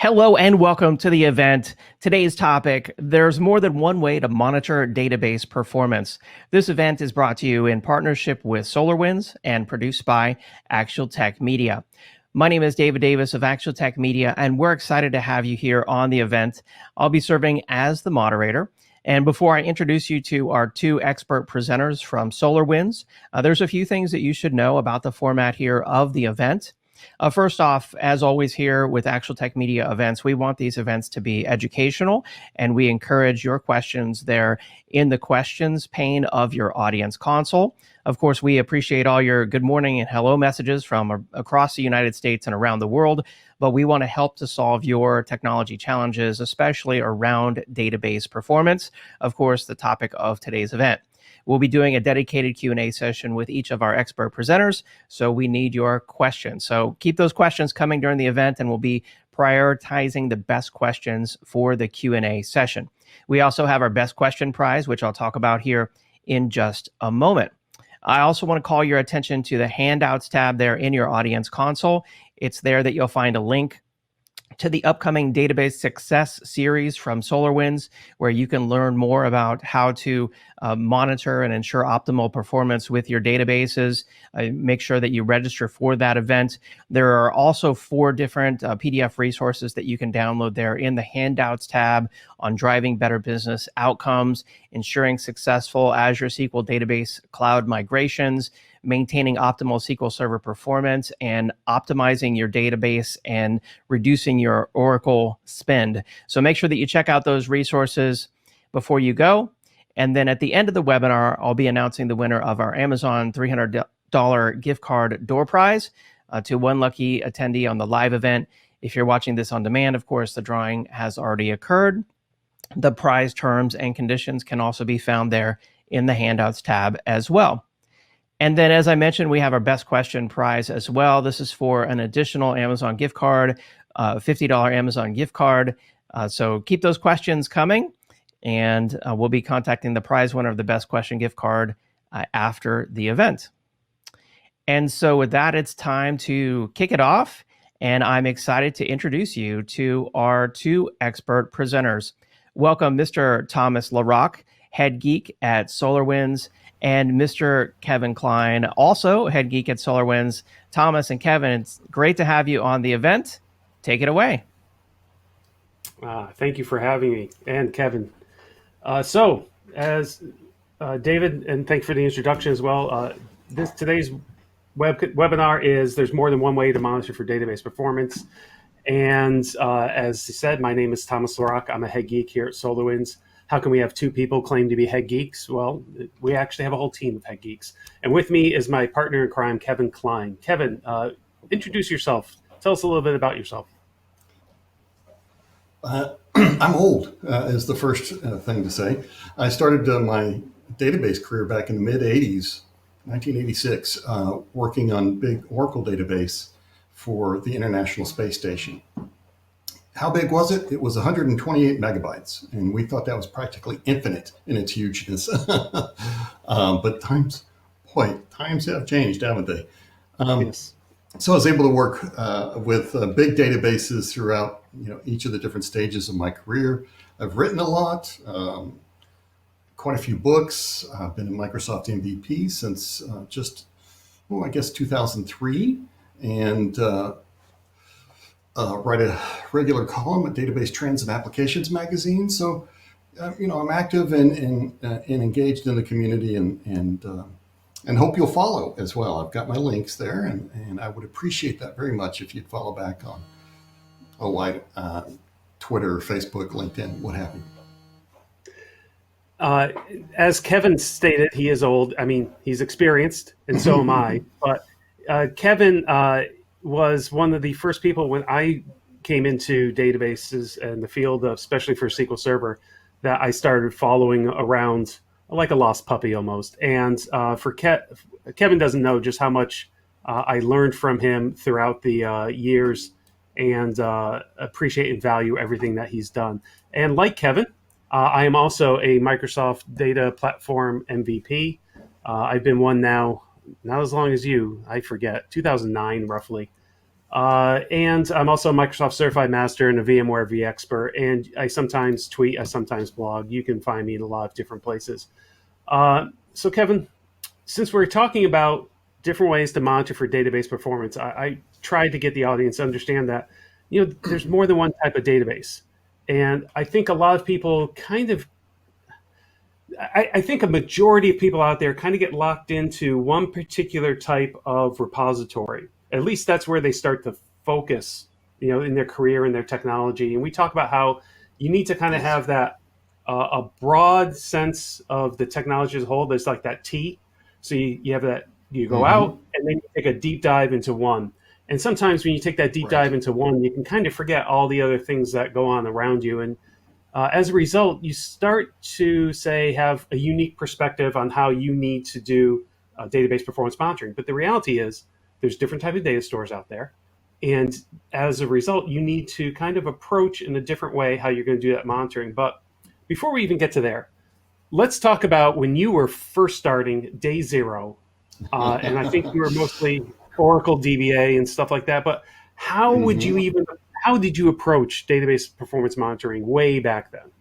Hello and welcome to the event. Today's topic, there's more than one way to monitor database performance. This event is brought to you in partnership with SolarWinds and produced by Actual Tech Media. My name is David Davis of Actual Tech Media, and we're excited to have you here on the event. I'll be serving as the moderator. And before I introduce you to our two expert presenters from SolarWinds, there's a few things that you should know about the format here of the event. First off, as always here with Actual Tech Media events, we want these events to be educational, and we encourage your questions there in the questions pane of your audience console. Of course, we appreciate all your good morning and hello messages from across the United States and around the world, but we want to help to solve your technology challenges, especially around database performance, of course, the topic of today's event. We'll be doing a dedicated Q&A session with each of our expert presenters, so we need your questions. So keep those questions coming during the event, and we'll be prioritizing the best questions for the Q&A session. We also have our best question prize, which I'll talk about here in just a moment. I also want to call your attention to the handouts tab there in your audience console. It's there that you'll find a link to the upcoming Database Success series from SolarWinds, where you can learn more about how to monitor and ensure optimal performance with your databases. Make sure that you register for that event. There are also 4 different PDF resources that you can download there in the Handouts tab on driving better business outcomes, ensuring successful Azure SQL database cloud migrations, maintaining optimal SQL Server performance, and optimizing your database and reducing your Oracle spend. So make sure that you check out those resources before you go. And then at the end of the webinar, I'll be announcing the winner of our Amazon $300 gift card door prize to one lucky attendee on the live event. If you're watching this on demand, of course, the drawing has already occurred. The prize terms and conditions can also be found there in the Handouts tab as well. And then, as I mentioned, we have our best question prize as well. This is for an additional Amazon gift card, $50 Amazon gift card. So keep those questions coming, and we'll be contacting the prize winner of the best question gift card after the event. And so with that, it's time to kick it off. And I'm excited to introduce you to our two expert presenters. Welcome, Mr. Thomas LaRock, head geek at SolarWinds, and Mr. Kevin Kline, also head geek at SolarWinds. Thomas and Kevin, it's great to have you on the event. Take it away. Thank you for having me, and Kevin. So, as David, and thanks for the introduction as well. Today's webinar is there's more than one way to monitor for database performance. And as he said, my name is Thomas LaRock. I'm a head geek here at SolarWinds. How can we have 2 people claim to be head geeks? Well, we actually have a whole team of head geeks. And with me is my partner in crime, Kevin Kline. Kevin, introduce yourself. Tell us a little bit about yourself. I'm old, is the first thing to say. I started my database career back in the mid-'80s, 1986, working on big Oracle database for the International Space Station. How big was it? It was 128 megabytes, and we thought that was practically infinite in its hugeness. But times have changed, haven't they? Yes. So I was able to work with big databases throughout, each of the different stages of my career. I've written a lot, quite a few books. I've been a Microsoft MVP since I guess 2003, and write a regular column at Database Trends and Applications magazine. So, I'm active and engaged in the community, and hope you'll follow as well. I've got my links there, and I would appreciate that very much if you'd follow back on Twitter, Facebook, LinkedIn, what have you. As Kevin stated, he is old. I mean, he's experienced, and so am I. But Kevin was one of the first people when I came into databases and the field, especially for SQL Server, that I started following around like a lost puppy almost. And for Kevin doesn't know just how much I learned from him throughout the years, and appreciate and value everything that he's done. And like Kevin, I am also a Microsoft Data Platform MVP. I've been one now, not as long as you, I forget, 2009 roughly. And I'm also a Microsoft Certified Master and a VMware vExpert. And I sometimes tweet, I sometimes blog. You can find me in a lot of different places. So Kevin, since we're talking about different ways to monitor for database performance, I tried to get the audience to understand that, there's more than one type of database. And I think a lot of people I think a majority of people out there kind of get locked into one particular type of repository. At least that's where they start to focus, in their career and their technology. And we talk about how you need to kind of have that a broad sense of the technology as a whole. There's like that T. So you have that, you go out and then you take a deep dive into one. And sometimes when you take that deep dive into one, you can kind of forget all the other things that go on around you. And as a result, you start to have a unique perspective on how you need to do database performance monitoring. But the reality is there's different type of data stores out there. And as a result, you need to kind of approach in a different way how you're going to do that monitoring. But before we even get to there, let's talk about when you were first starting day zero. And I think you were mostly Oracle DBA and stuff like that. But how did you approach database performance monitoring way back then?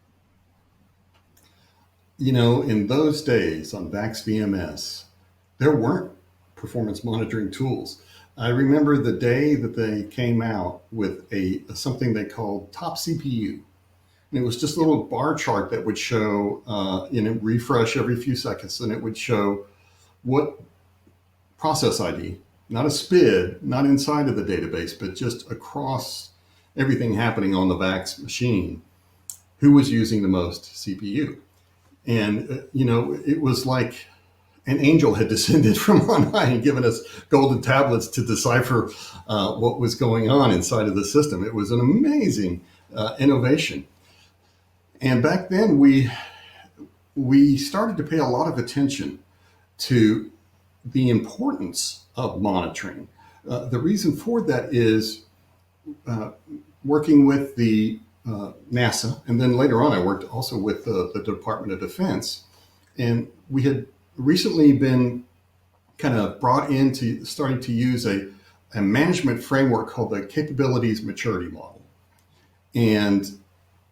In those days on VAX VMS, there weren't performance monitoring tools. I remember the day that they came out with something they called Top CPU. And it was just a little bar chart that would show, refresh every few seconds, and it would show what process ID, not a SPID, not inside of the database, but just across everything happening on the VAX machine, who was using the most CPU. And, it was like an angel had descended from on high and given us golden tablets to decipher what was going on inside of the system. It was an amazing innovation. And back then we started to pay a lot of attention to the importance of monitoring. The reason for that is working with the NASA, and then later on I worked also with the Department of Defense, and we had recently been kind of brought into starting to use a management framework called the Capabilities Maturity Model. And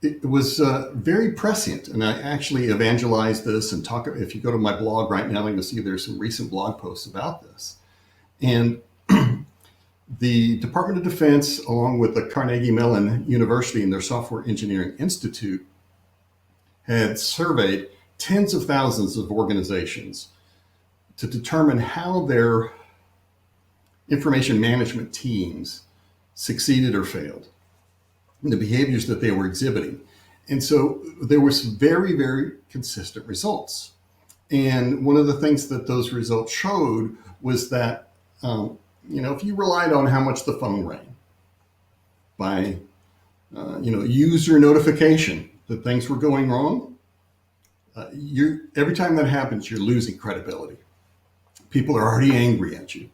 it was very prescient, and I actually evangelized this and if you go to my blog right now, you'll see there's some recent blog posts about this. And the Department of Defense, along with the Carnegie Mellon University and their Software Engineering Institute, had surveyed tens of thousands of organizations to determine how their information management teams succeeded or failed, and the behaviors that they were exhibiting. And so there were some very, very consistent results. And one of the things that those results showed was that, if you relied on how much the phone rang by, user notification that things were going wrong, every time that happens, you're losing credibility. People are already angry at you.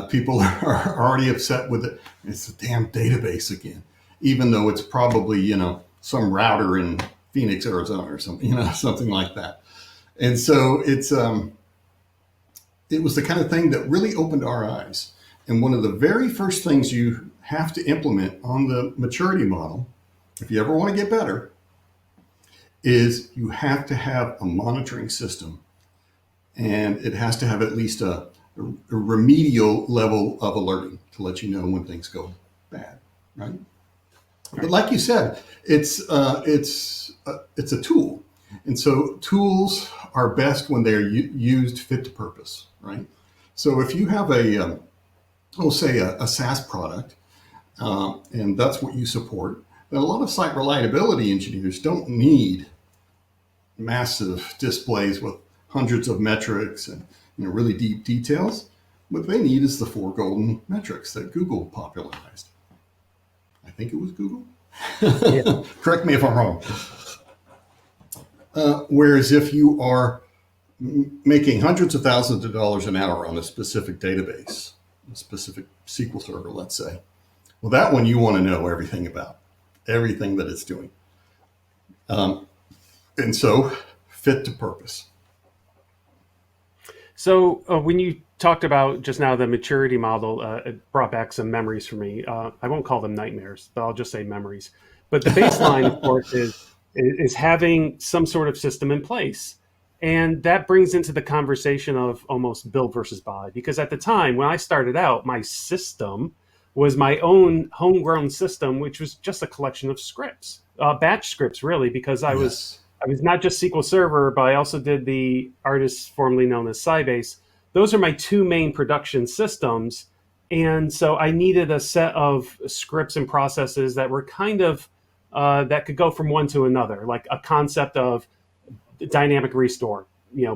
People are already upset with it. It's a damn database again, even though it's probably, some router in Phoenix, Arizona or something, something like that. And so it was the kind of thing that really opened our eyes. And one of the very first things you have to implement on the maturity model, if you ever want to get better, is you have to have a monitoring system, and it has to have at least a remedial level of alerting to let you know when things go bad, right? But like you said, it's a tool, and so tools are best when they're used fit to purpose, right? So if you have we'll say a SaaS product, and that's what you support, then a lot of site reliability engineers don't need massive displays with hundreds of metrics and really deep details. What they need is the 4 golden metrics that Google popularized. I think it was Google. Yeah. Correct me if I'm wrong. Whereas if you are making hundreds of thousands of dollars an hour on a specific database, a specific SQL Server, let's say, well, that one you want to know everything about, everything that it's doing. And so fit to purpose. So when you talked about just now the maturity model. It brought back some memories for me. I won't call them nightmares, but I'll just say memories. But the baseline, of course, is having some sort of system in place. And that brings into the conversation of almost build versus buy. Because at the time when I started out, my system was my own homegrown system, which was just a collection of scripts, batch scripts, really, because I was not just SQL Server, but I also did the Artist formerly known as Sybase. Those are my two main production systems. And so I needed a set of scripts and processes that were kind of, that could go from one to another, like a concept of dynamic restore.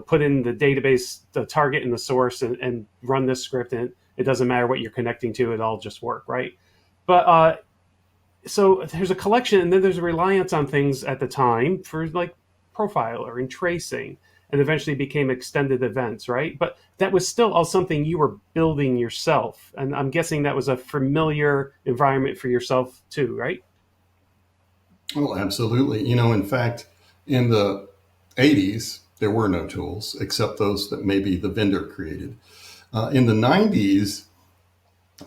Put in the database, the target and the source, and run this script, and it doesn't matter what you're connecting to, it all just work, right? But so there's a collection, and then there's a reliance on things at the time for like profiler and tracing, and eventually became extended events, right? But that was still all something you were building yourself. And I'm guessing that was a familiar environment for yourself too, right? Oh, absolutely. In fact, in the 80s, there were no tools except those that maybe the vendor created. In the 90s,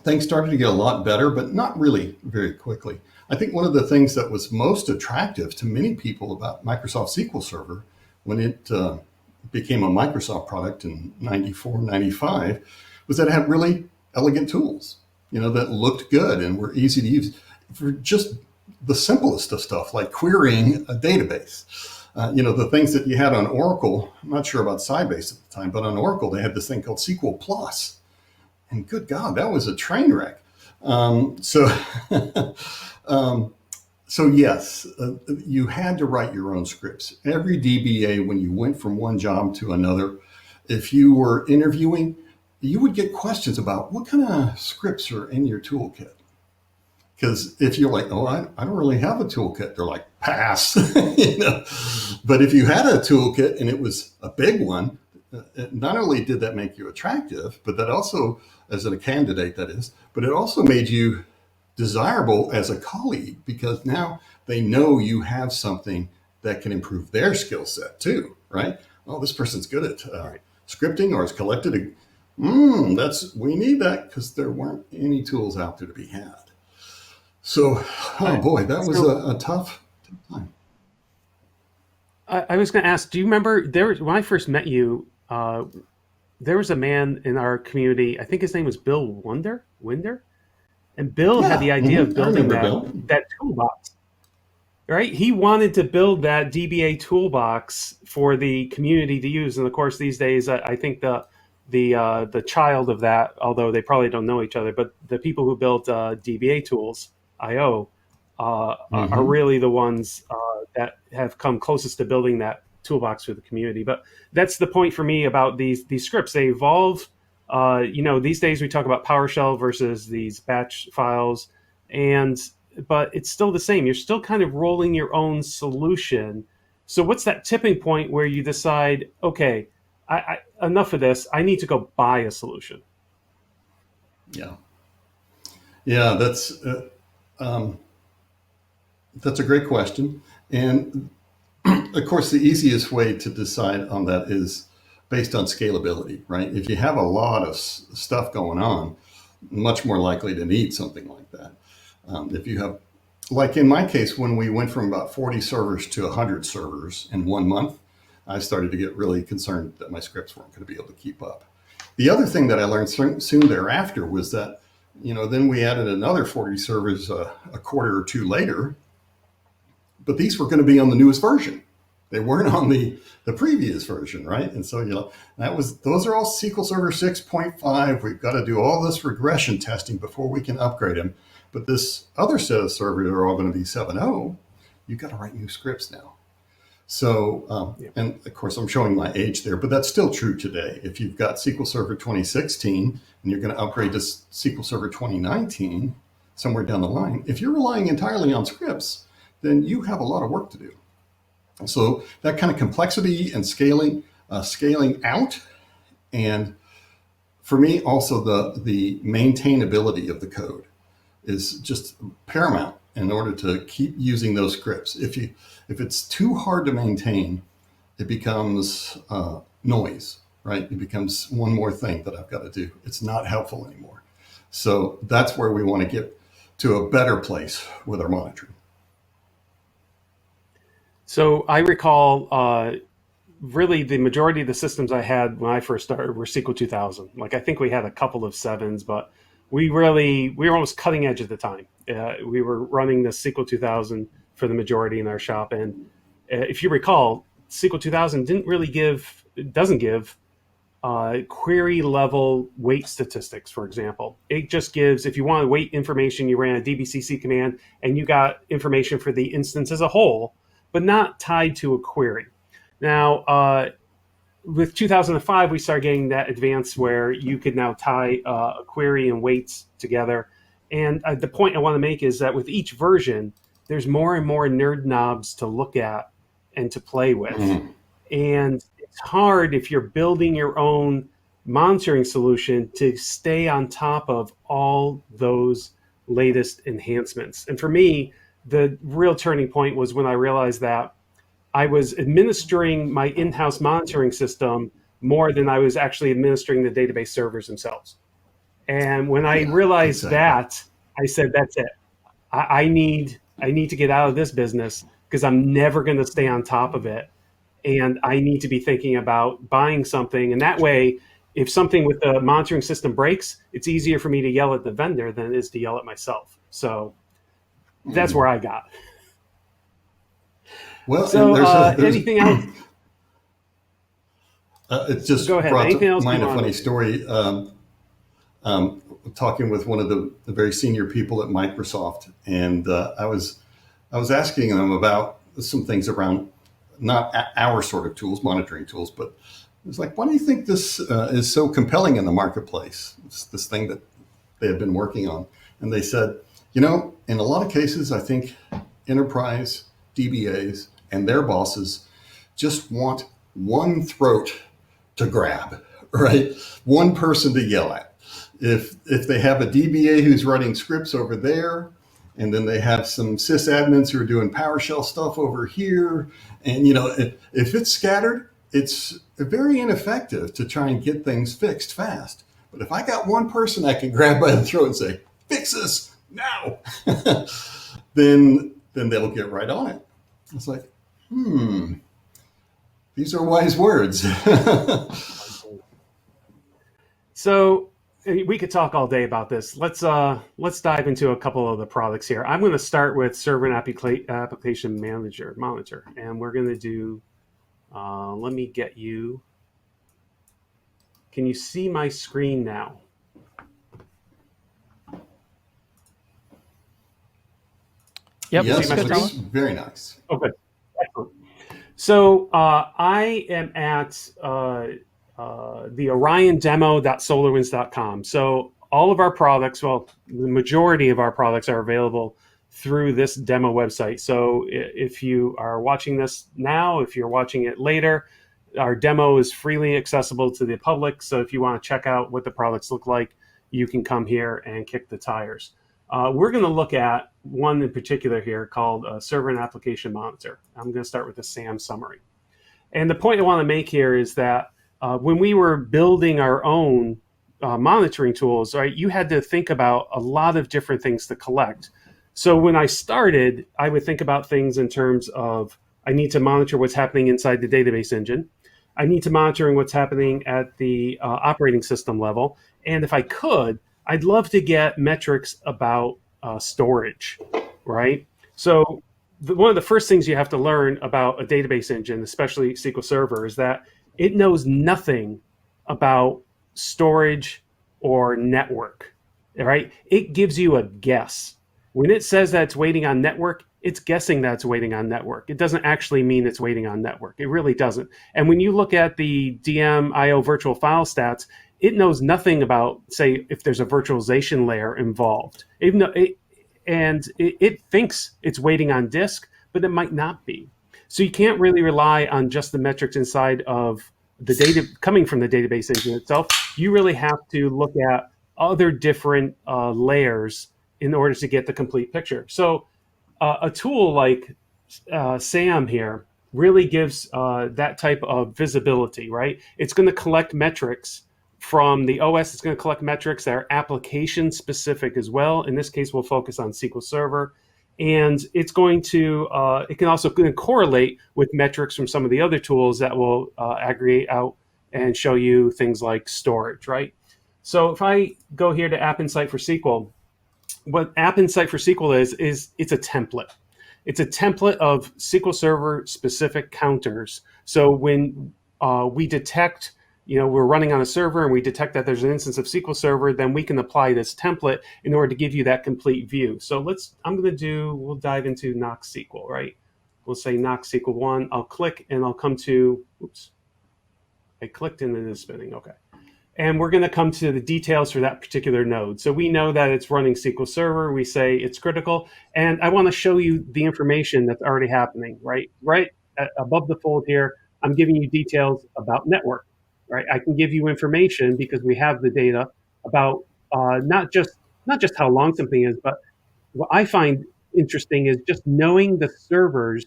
things started to get a lot better, but not really very quickly. I think one of the things that was most attractive to many people about Microsoft SQL Server when it became a Microsoft product in 94, 95, was that it had really elegant tools, that looked good and were easy to use for just the simplest of stuff, like querying a database. The things that you had on Oracle, I'm not sure about Sybase at the time, but on Oracle, they had this thing called SQL Plus. And good God, that was a train wreck. So yes, you had to write your own scripts. Every DBA, when you went from one job to another, if you were interviewing, you would get questions about what kind of scripts are in your toolkit. Because if you're like, oh, I don't really have a toolkit, they're like, pass. But if you had a toolkit and it was a big one, not only did that make you attractive, but that also, as a candidate, that is, but it also made you desirable as a colleague, because now they know you have something that can improve their skill set too, right? Oh, this person's good at scripting or has collected we need that, because there weren't any tools out there to be had. So, oh boy, that was a tough time. I was going to ask, do you remember when I first met you, there was a man in our community, I think his name was Bill Winder, and Bill had the idea of building that toolbox, right? He wanted to build that DBA toolbox for the community to use. And of course, these days, I think the child of that, although they probably don't know each other, but the people who built DBA tools, IO, are really the ones that have come closest to building that toolbox for the community. But that's the point for me about these scripts. They evolve. These days we talk about PowerShell versus these batch files, but it's still the same. You're still kind of rolling your own solution. So what's that tipping point where you decide, okay, I enough of this, I need to go buy a solution? Yeah, that's a great question. And of course, the easiest way to decide on that is based on scalability, right? If you have a lot of stuff going on, much more likely to need something like that. If you have, like in my case, when we went from about 40 servers to 100 servers in 1 month, I started to get really concerned that my scripts weren't going to be able to keep up. The other thing that I learned soon thereafter was that, then we added another 40 servers a quarter or two later, but these were going to be on the newest version. They weren't on the previous version, right? And so, those are all SQL Server 6.5. We've got to do all this regression testing before we can upgrade them. But this other set of servers are all going to be 7.0. You've got to write new scripts now. So, and of course, I'm showing my age there, but that's still true today. If you've got SQL Server 2016 and you're going to upgrade to SQL Server 2019, somewhere down the line, if you're relying entirely on scripts, then you have a lot of work to do. So that kind of complexity and scaling out, and for me also the maintainability of the code is just paramount in order to keep using those scripts. If it's too hard to maintain, it becomes noise, right? It becomes one more thing that I've got to do. It's not helpful anymore. So that's where we want to get to a better place with our monitoring. So I recall really the majority of the systems I had when I first started were SQL 2000. Like I think we had a couple of 7s, but we were almost cutting edge at the time. We were running the SQL 2000 for the majority in our shop. And if you recall, SQL 2000 doesn't give query level weight statistics, for example. It just gives, if you want weight information, you ran a dbcc command and you got information for the instance as a whole, but not tied to a query. Now, with 2005, we started getting that advance where you could now tie a query and weights together. And the point I want to make is that with each version, there's more and more nerd knobs to look at and to play with. Mm-hmm. And it's hard if you're building your own monitoring solution to stay on top of all those latest enhancements. And for me, the real turning point was when I realized that I was administering my in-house monitoring system more than I was actually administering the database servers themselves. And when I realized that, I said, that's it. I need to get out of this business because I'm never going to stay on top of it. And I need to be thinking about buying something. And that way, if something with the monitoring system breaks, it's easier for me to yell at the vendor than it is to yell at myself. So that's where I got. Well, so there's anything else? It just Go ahead. brought Anything to else mind a funny story. Talking with one of the very senior people at Microsoft, and I was asking them about some things around not our sort of tools, monitoring tools, but it was like, why do you think this is so compelling in the marketplace? It's this thing that they had been working on. And they said, in a lot of cases, I think enterprise DBAs and their bosses just want one throat to grab, right? One person to yell at. If they have a DBA who's running scripts over there, and then they have some sysadmins who are doing PowerShell stuff over here, and if it's scattered, it's very ineffective to try and get things fixed fast. But if I got one person I can grab by the throat and say, "Fix this now," then they'll get right on it. It's like, these are wise words. So we could talk all day about this. Let's dive into a couple of the products here. I'm going to start with Server and Application Monitor, and we're going to do. Let me get you. Can you see my screen now? Yep. Yes, it looks very nice. Okay. Excellent. So I am at the oriondemo.solarwinds.com. So all of our products, well, the majority of our products are available through this demo website. So if you are watching this now, if you're watching it later, our demo is freely accessible to the public. So if you want to check out what the products look like, you can come here and kick the tires. We're going to look at one in particular here called Server and Application Monitor. I'm going to start with the SAM summary. And the point I want to make here is that when we were building our own monitoring tools, right, you had to think about a lot of different things to collect. So when I started, I would think about things in terms of, I need to monitor what's happening inside the database engine. I need to monitor what's happening at the operating system level. And if I could, I'd love to get metrics about storage, right? So one of the first things you have to learn about a database engine, especially SQL Server, is that it knows nothing about storage or network, right? It gives you a guess. When it says that it's waiting on network, it's guessing that it's waiting on network. It doesn't actually mean it's waiting on network. It really doesn't. And when you look at the DM.io virtual file stats, it knows nothing about, say, if there's a virtualization layer involved. Even though it thinks it's waiting on disk, but it might not be. So you can't really rely on just the metrics inside of the data coming from the database engine itself. You really have to look at other different layers in order to get the complete picture. So a tool like SAM here really gives that type of visibility, right? It's going to collect metrics from the OS. It's going to collect metrics that are application specific as well. In this case, we'll focus on SQL Server. And it's going to, it can also correlate with metrics from some of the other tools that will aggregate out and show you things like storage, right? So if I go here to App Insight for SQL, what App Insight for SQL is it's a template. It's a template of SQL Server specific counters. So when we detect, we're running on a server and we detect that there's an instance of SQL Server, then we can apply this template in order to give you that complete view. So we'll dive into Knox SQL, right? We'll say Knox SQL 1. I'll click and I'll come to, I clicked and it is spinning, okay. And we're going to come to the details for that particular node. So we know that it's running SQL Server. We say it's critical. And I want to show you the information that's already happening, right? Right above the fold here, I'm giving you details about network, right? I can give you information because we have the data about not just how long something is, but what I find interesting is just knowing the servers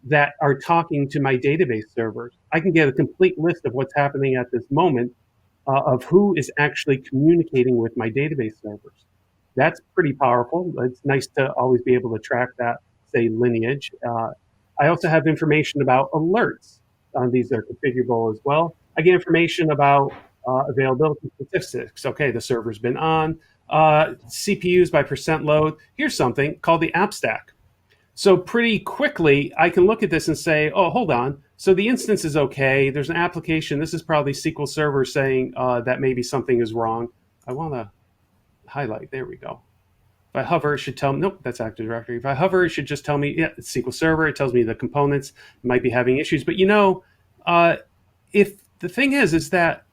that are talking to my database servers. I can get a complete list of what's happening at this moment of who is actually communicating with my database servers. That's pretty powerful. It's nice to always be able to track that, say, lineage. I also have information about alerts. These are configurable as well. I get information about availability statistics. Okay, the server's been on. CPUs by percent load. Here's something called the app stack. So pretty quickly, I can look at this and say, oh, hold on. So the instance is okay. There's an application. This is probably SQL Server saying that maybe something is wrong. I want to highlight. There we go. If I hover, it should tell me, nope, that's Active Directory. If I hover, it should just tell me, yeah, it's SQL Server. It tells me the components might be having issues. But if the thing is that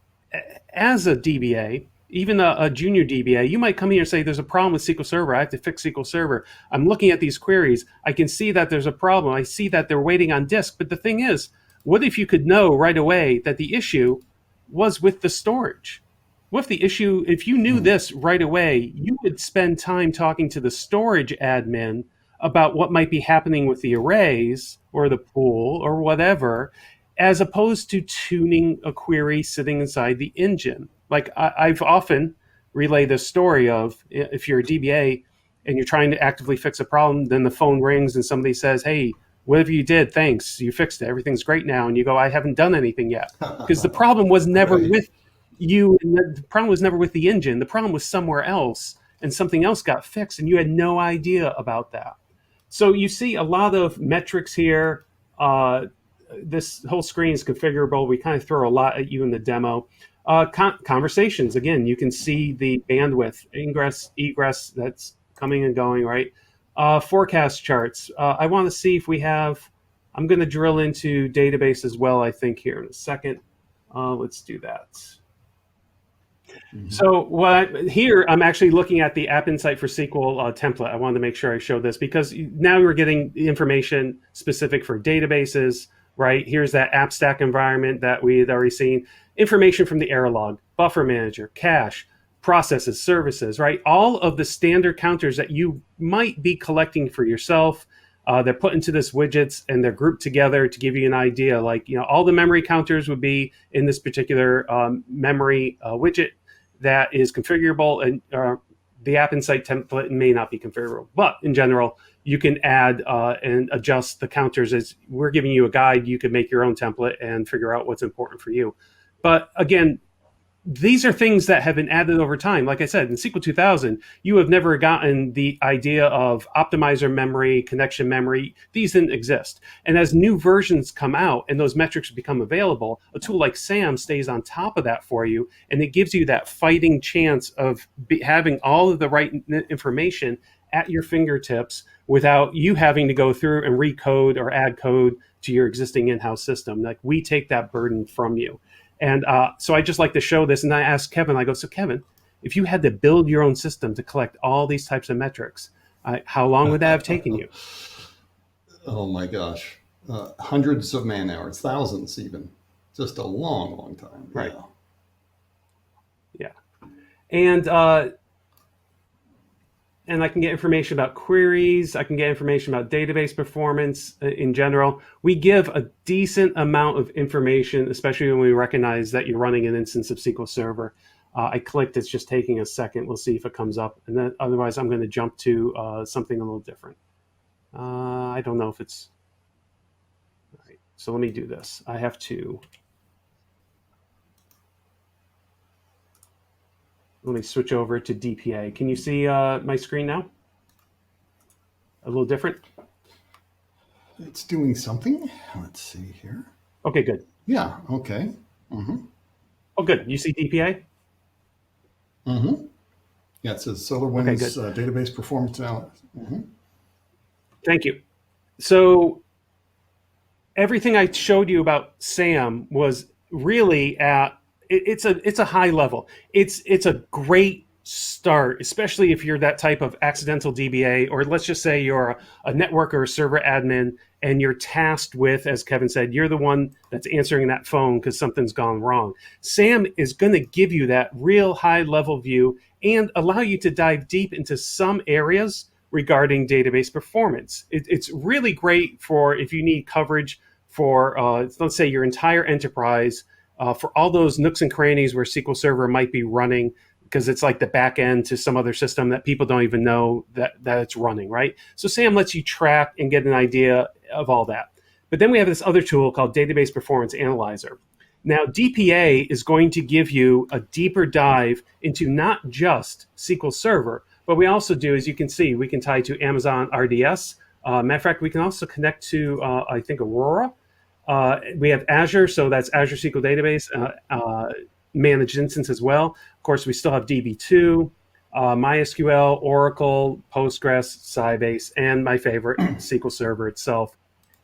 as a DBA, even a junior DBA, you might come here and say, there's a problem with SQL Server. I have to fix SQL Server. I'm looking at these queries. I can see that there's a problem. I see that they're waiting on disk. But the thing is, what if you could know right away that the issue was with the storage? What if the issue, if you knew this right away, you would spend time talking to the storage admin about what might be happening with the arrays or the pool or whatever, as opposed to tuning a query sitting inside the engine. Like I've often relayed this story of if you're a DBA and you're trying to actively fix a problem, then the phone rings and somebody says, hey, whatever you did, thanks, you fixed it. Everything's great now. And you go, I haven't done anything yet. Because the problem was never with you. And the problem was never with the engine. The problem was somewhere else and something else got fixed and you had no idea about that. So you see a lot of metrics here. This whole screen is configurable. We kind of throw a lot at you in the demo. Conversations, again, you can see the bandwidth, ingress, egress that's coming and going, right? Forecast charts. I want to see if we have, I'm going to drill into database as well, I think, here in a second. Let's do that. Mm-hmm. So here I'm actually looking at the App Insight for SQL template. I wanted to make sure I show this because now we're getting information specific for databases, right? Here's that app stack environment that we had already seen. Information from the error log, buffer manager, cache, processes, services, right? All of the standard counters that you might be collecting for yourself. They're put into this widgets and they're grouped together to give you an idea. Like, all the memory counters would be in this particular memory widget that is configurable, and the App Insight template may not be configurable. But in general, you can add and adjust the counters. As we're giving you a guide, you can make your own template and figure out what's important for you. But again, these are things that have been added over time. Like I said, in SQL 2000, you have never gotten the idea of optimizer memory, connection memory. These didn't exist. And as new versions come out and those metrics become available, a tool like SAM stays on top of that for you. And it gives you that fighting chance of having all of the right information at your fingertips without you having to go through and recode or add code to your existing in-house system. Like, we take that burden from you. And so I just like to show this. And I asked Kevin, I go, so Kevin, if you had to build your own system to collect all these types of metrics, how long would that have taken you? Oh my gosh. Hundreds of man hours, thousands even. Just a long, long time. Right. Yeah. And and I can get information about queries. I can get information about database performance in general. We give a decent amount of information, especially when we recognize that you're running an instance of SQL Server. I clicked, it's just taking a second. We'll see if it comes up. And then otherwise, I'm going to jump to something a little different. I don't know if it's... All right, so let me do this. I have to... Let me switch over to DPA. Can you see my screen now? A little different? It's doing something. Let's see here. Okay, good. Yeah, okay. Mm-hmm. Oh, good. You see DPA? Mm-hmm. Yeah, it says SolarWinds database performance analysis. Mm-hmm. Thank you. So everything I showed you about SAM was really at it's a high level. It's a great start, especially if you're that type of accidental DBA, or let's just say you're a network or a server admin and you're tasked with, as Kevin said, you're the one that's answering that phone because something's gone wrong. SAM is going to give you that real high level view and allow you to dive deep into some areas regarding database performance. It's really great for if you need coverage for, let's say, your entire enterprise, for all those nooks and crannies where SQL Server might be running, because it's like the back end to some other system that people don't even know that it's running, right? So SAM lets you track and get an idea of all that. But then we have this other tool called Database Performance Analyzer. Now, DPA is going to give you a deeper dive into not just SQL Server, but we also do, as you can see, we can tie to Amazon RDS. Matter of fact, we can also connect to, I think, Aurora. We have Azure, so that's Azure SQL Database, managed instance as well. Of course, we still have DB2, MySQL, Oracle, Postgres, Sybase, and my favorite, SQL Server itself.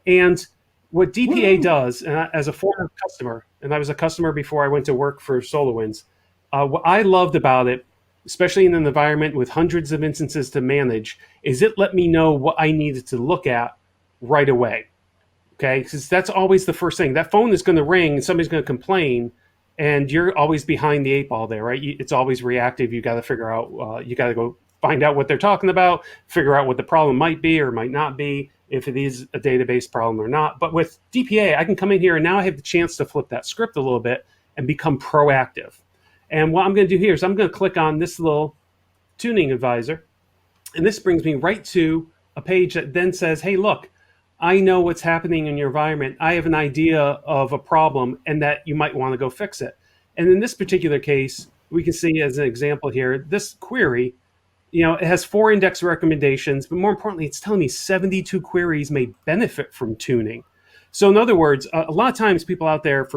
And what DPA does, as a former customer, and I was a customer before I went to work for SolarWinds, what I loved about it, especially in an environment with hundreds of instances to manage, is it let me know what I needed to look at right away. Okay, because that's always the first thing. That phone is going to ring and somebody's going to complain, and you're always behind the eight ball there, right? It's always reactive. You got to figure out, you got to go find out what they're talking about, figure out what the problem might be or might not be, if it is a database problem or not. But with DPA, I can come in here and now I have the chance to flip that script a little bit and become proactive. And what I'm going to do here is I'm going to click on this little tuning advisor, and this brings me right to a page that then says, hey, look, I know what's happening in your environment. I have an idea of a problem and that you might want to go fix it. And in this particular case, we can see as an example here, this query, it has 4 index recommendations, but more importantly, it's telling me 72 queries may benefit from tuning. So in other words, a lot of times people out there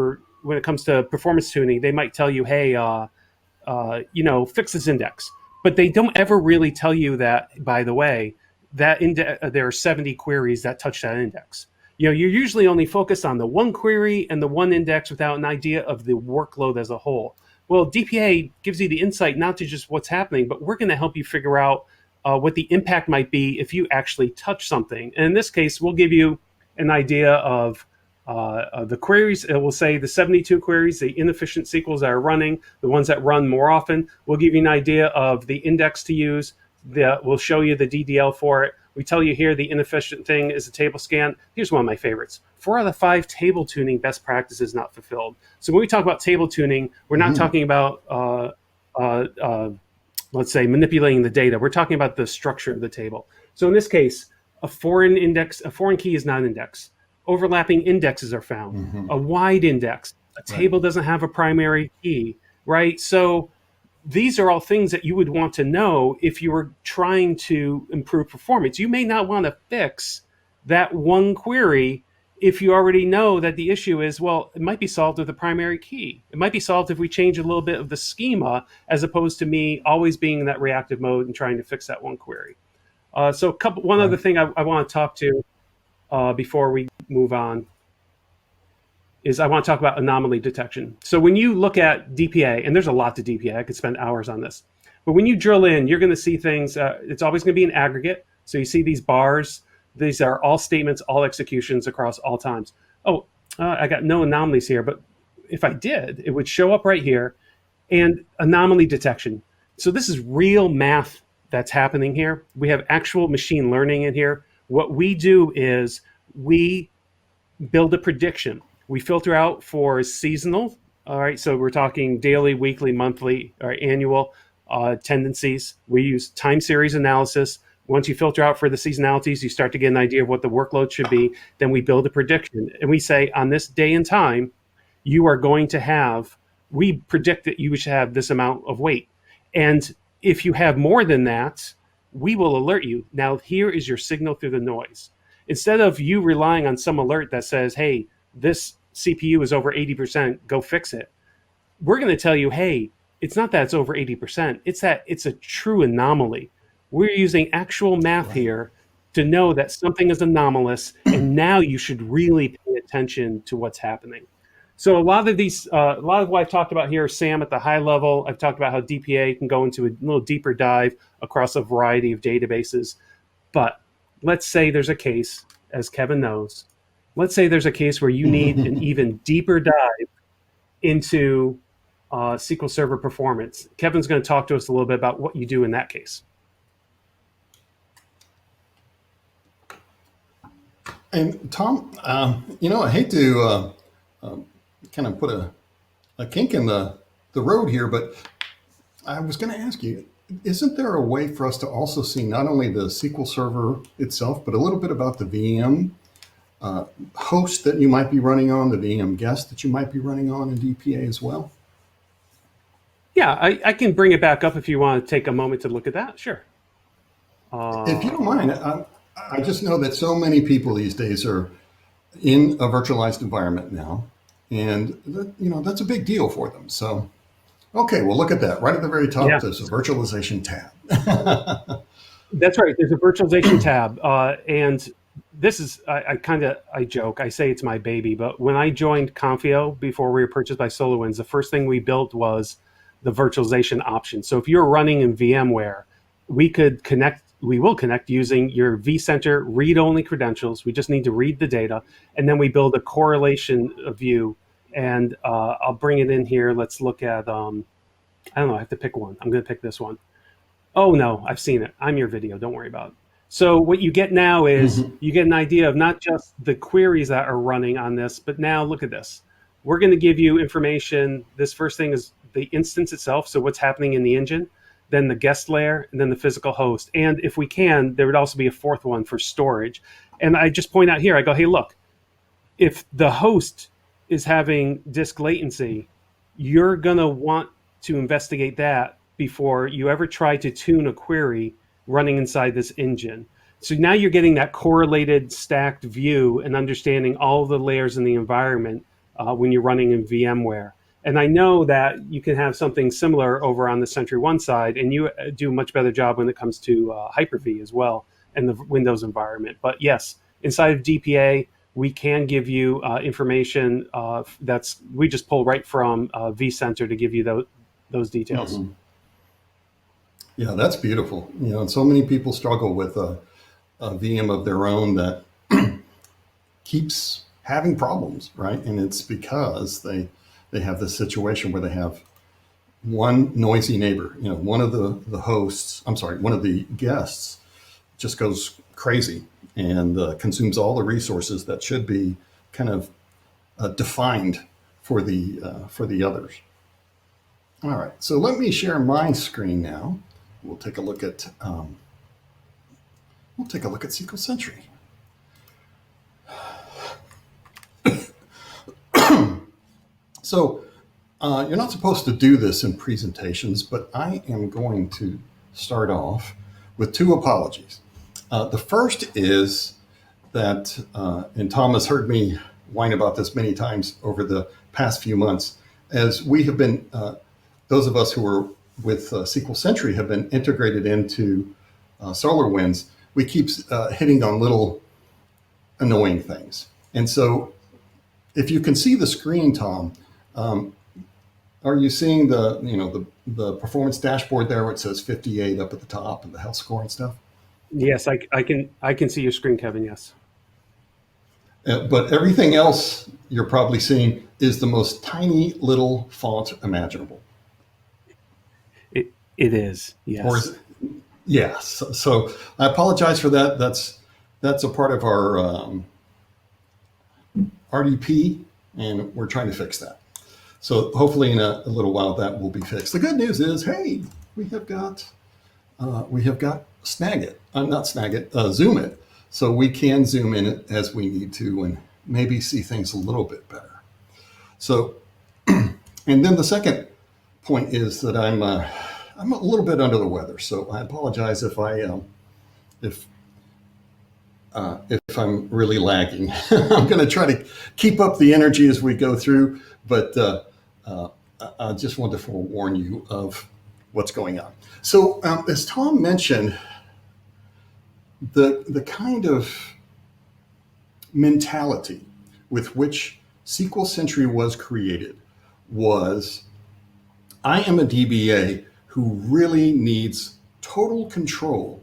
when it comes to performance tuning, they might tell you, hey, fix this index. But they don't ever really tell you that, by the way, that there are 70 queries that touch that index. You're usually only focused on the one query and the one index without an idea of the workload as a whole. Well, DPA gives you the insight not to just what's happening, but we're going to help you figure out what the impact might be if you actually touch something. And in this case, we'll give you an idea of the queries. It will say the 72 queries, the inefficient SQLs that are running, the ones that run more often. We'll give you an idea of the index to use. We'll show you the DDL for it. We tell you here the inefficient thing is a table scan. Here's one of my favorites. 4 out of 5 table tuning best practices not fulfilled. So when we talk about table tuning, we're not talking about, let's say, manipulating the data. We're talking about the structure of the table. So in this case, a foreign key is not an index. Overlapping indexes are found. A wide index. A table doesn't have a primary key, right? So these are all things that you would want to know if you were trying to improve performance. You may not want to fix that one query if you already know that the issue is, well, it might be solved with a primary key. It might be solved if we change a little bit of the schema, as opposed to me always being in that reactive mode and trying to fix that one query. So one other thing I want to talk to before we move on is I want to talk about anomaly detection. So when you look at DPA, and there's a lot to DPA, I could spend hours on this, but when you drill in, you're going to see things, it's always going to be an aggregate. So you see these bars, these are all statements, all executions across all times. I got no anomalies here, but if I did, it would show up right here, and anomaly detection. So this is real math that's happening here. We have actual machine learning in here. What we do is we build a prediction. We filter out for seasonal. All right, so we're talking daily, weekly, monthly, or annual tendencies. We use time series analysis. Once you filter out for the seasonalities, you start to get an idea of what the workload should be. Then we build a prediction, and we say on this day and time, you are going to have, we predict that you should have this amount of weight. And if you have more than that, we will alert you. Now, here is your signal through the noise. Instead of you relying on some alert that says, hey, this CPU is over 80%, go fix it. We're going to tell you, hey, it's not that it's over 80%, it's that it's a true anomaly. We're using actual math here to know that something is anomalous, and now you should really pay attention to what's happening. So a lot of what I've talked about here, Sam, at the high level, I've talked about how DPA can go into a little deeper dive across a variety of databases. But let's say there's a case, as Kevin knows, let's say there's a case where you need an even deeper dive into SQL Server performance. Kevin's going to talk to us a little bit about what you do in that case. And Tom, I hate to kind of put a kink in the road here, but I was going to ask you, isn't there a way for us to also see not only the SQL Server itself, but a little bit about the VM host that you might be running on, the VM guest that you might be running on in DPA as well? Yeah, I can bring it back up if you want to take a moment to look at that. Sure. If you don't mind, I just know that so many people these days are in a virtualized environment now, and that's a big deal for them. So, okay, well, look at that. Right at the very top, there's a virtualization tab. That's right. There's a virtualization tab, and this is I joke. I say it's my baby, but when I joined Confio before we were purchased by SolarWinds, the first thing we built was the virtualization option. So if you're running in VMware, we will connect using your vCenter read-only credentials. We just need to read the data, and then we build a correlation view. And I'll bring it in here. Let's look at, I don't know, I have to pick one. I'm going to pick this one. Oh, no, I've seen it. I'm your video. Don't worry about it. So what you get now is you get an idea of not just the queries that are running on this, but now look at this. We're going to give you information. This first thing is the instance itself, so what's happening in the engine, then the guest layer, and then the physical host. And if we can, there would also be a fourth one for storage. And I just point out here, I go, hey, look, if the host is having disk latency, you're going to want to investigate that before you ever try to tune a query running inside this engine. So now you're getting that correlated stacked view and understanding all the layers in the environment when you're running in VMware. And I know that you can have something similar over on the Sentry One side, and you do a much better job when it comes to Hyper-V as well and the Windows environment. But yes, inside of DPA, we can give you information we just pull right from vCenter to give you those details. Mm-hmm. Yeah, that's beautiful. And so many people struggle with a VM of their own that keeps having problems, right? And it's because they have this situation where they have one noisy neighbor. One of one of the guests just goes crazy and consumes all the resources that should be kind of defined for the others. All right, so let me share my screen now. We'll take a look at SQL Sentry. So you're not supposed to do this in presentations, but I am going to start off with two apologies. The first is that, and Tom has heard me whine about this many times over the past few months, as we have been, those of us who are with SQL Sentry have been integrated into SolarWinds, we keep hitting on little annoying things. And so if you can see the screen, Tom, are you seeing the performance dashboard there where it says 58 up at the top and the health score and stuff? Yes, I can see your screen, Kevin, yes. But everything else you're probably seeing is the most tiny little font imaginable. It is, yes. Or Yeah, so I apologize for that. That's a part of our RDP, and we're trying to fix that. So hopefully in a little while that will be fixed. The good news is, hey, we have got Snagit, not Snagit, Zoom it, so we can zoom in it as we need to and maybe see things a little bit better. So, and then the second point is that I'm a little bit under the weather, so I apologize if I'm really lagging. I'm going to try to keep up the energy as we go through, but I just want to forewarn you of what's going on. So as Tom mentioned, the kind of mentality with which SQL Sentry was created was, I am a DBA who really needs total control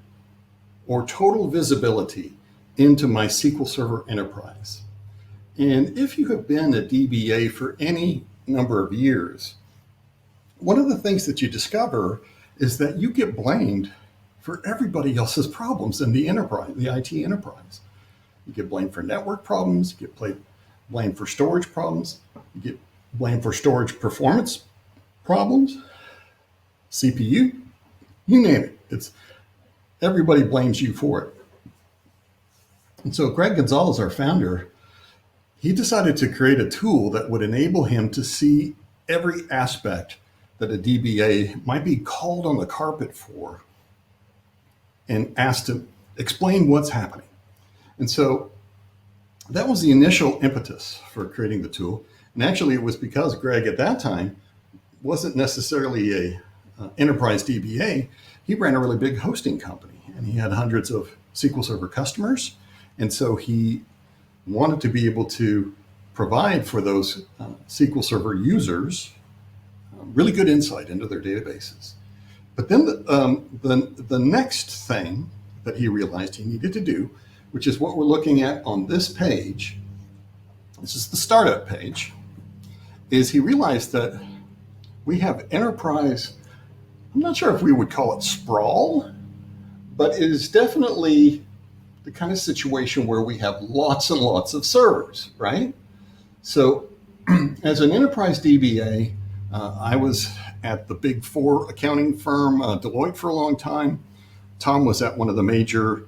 or total visibility into my SQL Server enterprise. And if you have been a DBA for any number of years, one of the things that you discover is that you get blamed for everybody else's problems in the enterprise, the IT enterprise. You get blamed for network problems, you get blamed for storage problems, you get blamed for storage performance problems, CPU, you name it. It's everybody blames you for it. And so Greg Gonzalez, our founder, he decided to create a tool that would enable him to see every aspect that a DBA might be called on the carpet for and asked to explain what's happening. And so that was the initial impetus for creating the tool. And actually it was because Greg at that time wasn't necessarily a enterprise DBA. He ran a really big hosting company and he had hundreds of SQL Server customers. And so he wanted to be able to provide for those SQL Server users really good insight into their databases. But then the next thing that he realized he needed to do, which is what we're looking at on this page, this is the startup page, is he realized that we have enterprise, I'm not sure if we would call it sprawl, but it is definitely the kind of situation where we have lots and lots of servers, right? So as an enterprise DBA, I was at the Big Four accounting firm, Deloitte, for a long time. Tom was at one of the major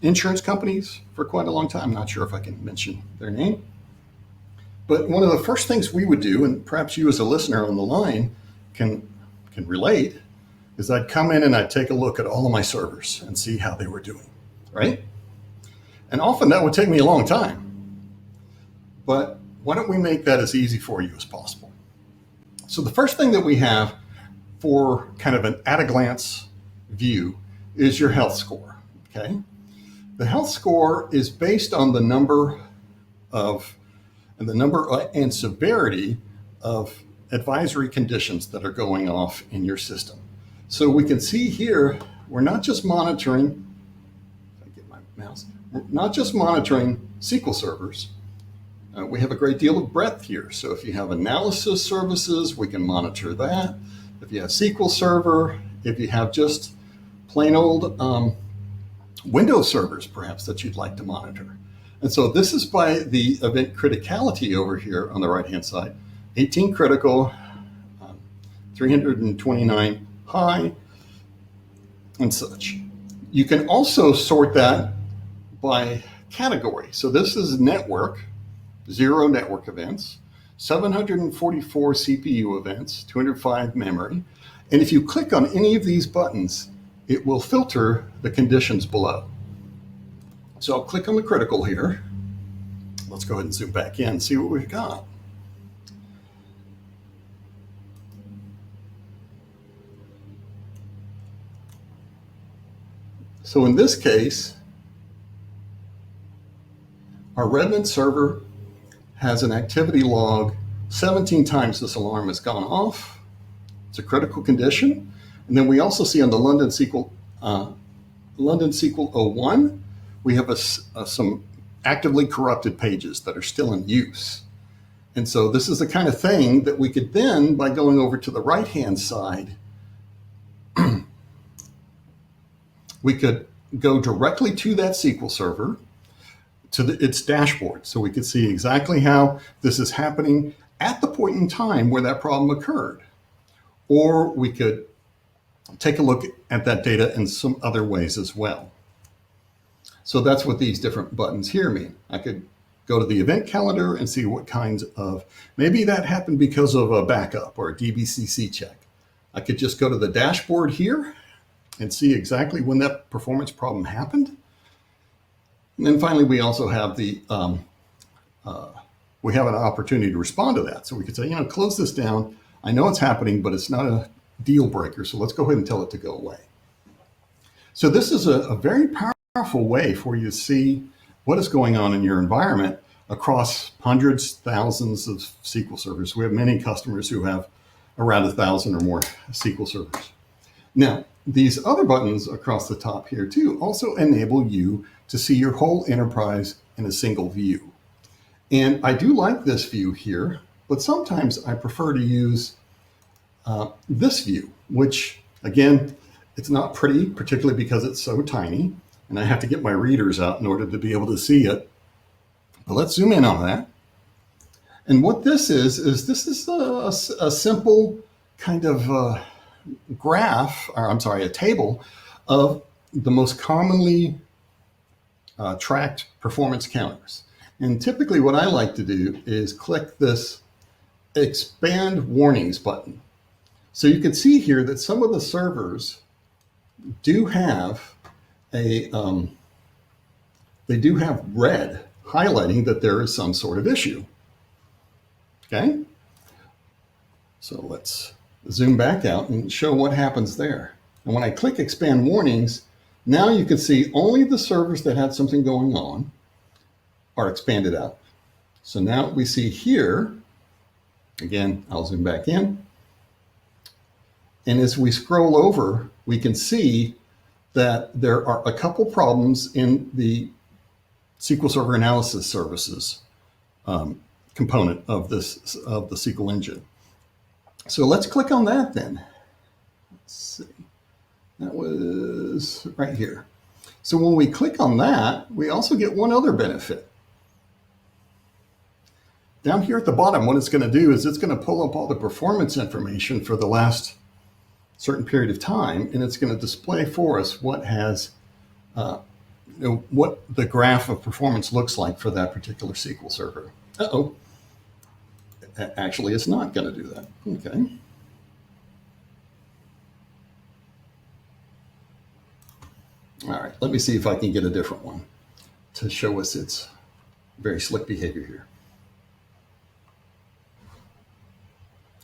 insurance companies for quite a long time. I'm not sure if I can mention their name. But one of the first things we would do, and perhaps you as a listener on the line can relate, is I'd come in and I'd take a look at all of my servers and see how they were doing, right? And often that would take me a long time. But why don't we make that as easy for you as possible? So the first thing that we have for kind of an at-a-glance view is your health score, okay? The health score is based on the number and severity of advisory conditions that are going off in your system. So we can see here, we're not just monitoring, if I get my mouse, we're not just monitoring SQL servers. We have a great deal of breadth here. So if you have analysis services, we can monitor that. If you have SQL Server, if you have just plain old Windows servers, perhaps, that you'd like to monitor. And so this is by the event criticality over here on the right-hand side. 18 critical, 329 high, and such. You can also sort that by category. So this is network, 0 network events, 744 CPU events, 205 memory. And if you click on any of these buttons, it will filter the conditions below. So I'll click on the critical here. Let's go ahead and zoom back in and see what we've got. So in this case, our Redmond server has an activity log. 17 times this alarm has gone off. It's a critical condition. And then we also see on the London SQL 01, we have some actively corrupted pages that are still in use. And so this is the kind of thing that we could then, by going over to the right-hand side, We could go directly to that SQL Server, to its dashboard, so we could see exactly how this is happening at the point in time where that problem occurred. Or we could take a look at that data in some other ways as well. So that's what these different buttons here mean. I could go to the event calendar and see what kinds of, maybe that happened because of a backup or a DBCC check. I could just go to the dashboard here and see exactly when that performance problem happened. And then finally, we also have the, we have an opportunity to respond to that. So we could say, close this down. I know it's happening, but it's not a deal breaker. So let's go ahead and tell it to go away. So this is a very powerful way for you to see what is going on in your environment across hundreds, thousands of SQL servers. We have many customers who have around 1,000 or more SQL servers. Now, these other buttons across the top here too also enable you to see your whole enterprise in a single view. And I do like this view here, but sometimes I prefer to use this view, which again, it's not pretty, particularly because it's so tiny, and I have to get my readers out in order to be able to see it. But let's zoom in on that. And what this is this is a simple kind of graph, or I'm sorry, a table of the most commonly tracked performance counters. And typically what I like to do is click this expand warnings button. So you can see here that some of the servers do have a, they do have red highlighting that there is some sort of issue. Okay. So let's zoom back out and show what happens there. And when I click expand warnings, now you can see only the servers that had something going on are expanded out. So now we see here, again, I'll zoom back in. And as we scroll over, we can see that there are a couple problems in the SQL Server Analysis Services component of the SQL engine. So let's click on that then. Let's see. That was right here. So when we click on that, we also get one other benefit. Down here at the bottom, what it's going to do is it's going to pull up all the performance information for the last certain period of time, and it's going to display for us what has, what the graph of performance looks like for that particular SQL server. Uh-oh. Actually, it's not going to do that. Okay. All right, let me see if I can get a different one to show us its very slick behavior here.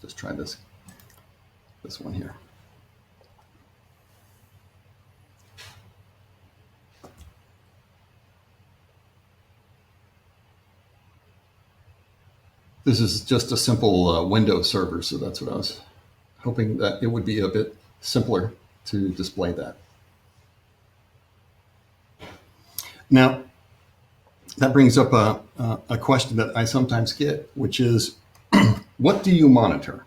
Just try this one here. This is just a simple Windows server, so that's what I was hoping that it would be a bit simpler to display that. Now, that brings up a question that I sometimes get, which is, what do you monitor?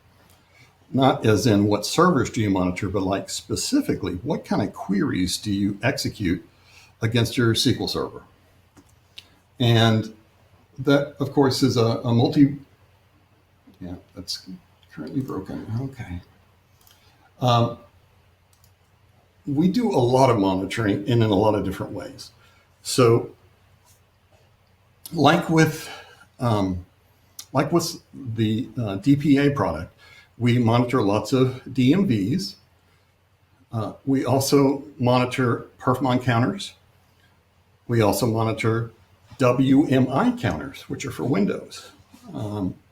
Not as in what servers do you monitor, but like specifically, what kind of queries do you execute against your SQL server? And that, of course, is a yeah, that's currently broken. Okay. We do a lot of monitoring in a lot of different ways. So like with the DPA product, we monitor lots of DMVs. We also monitor perfmon counters. We also monitor WMI counters, which are for Windows.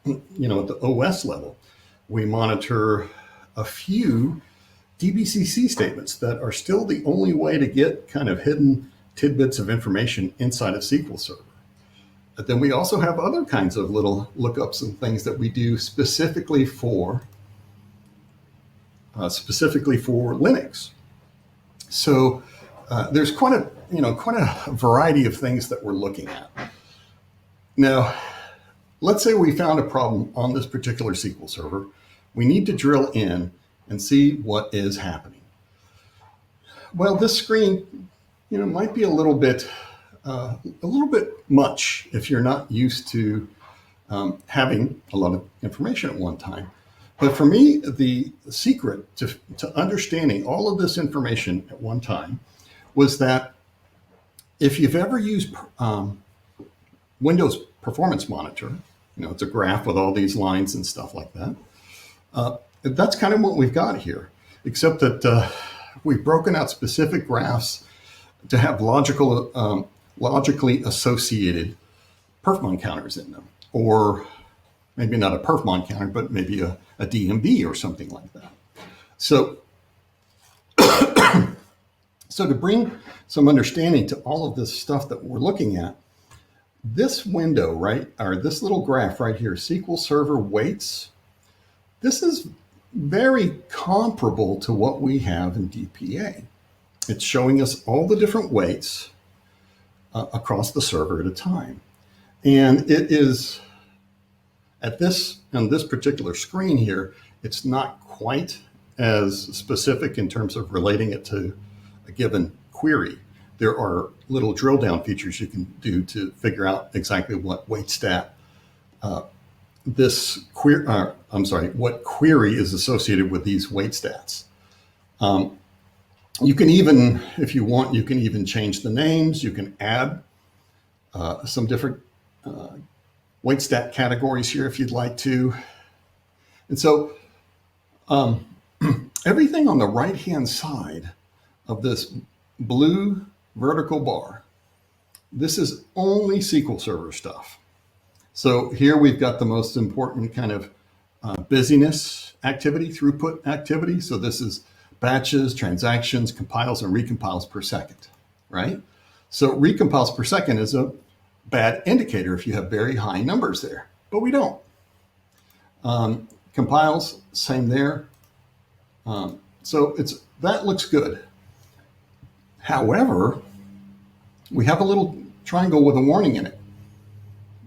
At the OS level, we monitor a few DBCC statements that are still the only way to get kind of hidden tidbits of information inside of SQL Server. But then we also have other kinds of little lookups and things that we do specifically for Linux. So there's quite a variety of things that we're looking at. Now, let's say we found a problem on this particular SQL server. We need to drill in and see what is happening. Well, this screen, might be a little bit much if you're not used to having a lot of information at one time. But for me, the secret to understanding all of this information at one time was that if you've ever used Windows Performance Monitor, it's a graph with all these lines and stuff like that. That's kind of what we've got here, except that we've broken out specific graphs to have logically associated perfmon counters in them, or maybe not a perfmon counter, but maybe a DMB or something like that. So, so to bring some understanding to all of this stuff that we're looking at, this window, right, or this little graph right here, SQL Server Weights, this is very comparable to what we have in DPA. It's showing us all the different weights across the server at a time. And it is, on this particular screen here, it's not quite as specific in terms of relating it to a given query. There are little drill down features you can do to figure out exactly what weight stat what query is associated with these weight stats. You can even, if you want, you can even change the names. You can add some different weight stat categories here if you'd like to. And so everything on the right-hand side of this blue vertical bar, this is only SQL Server stuff. So here we've got the most important kind of busyness activity, throughput activity. So this is batches, transactions, compiles, and recompiles per second, right? So recompiles per second is a bad indicator if you have very high numbers there, but we don't. Compiles, same there. So that looks good. However, we have a little triangle with a warning in it.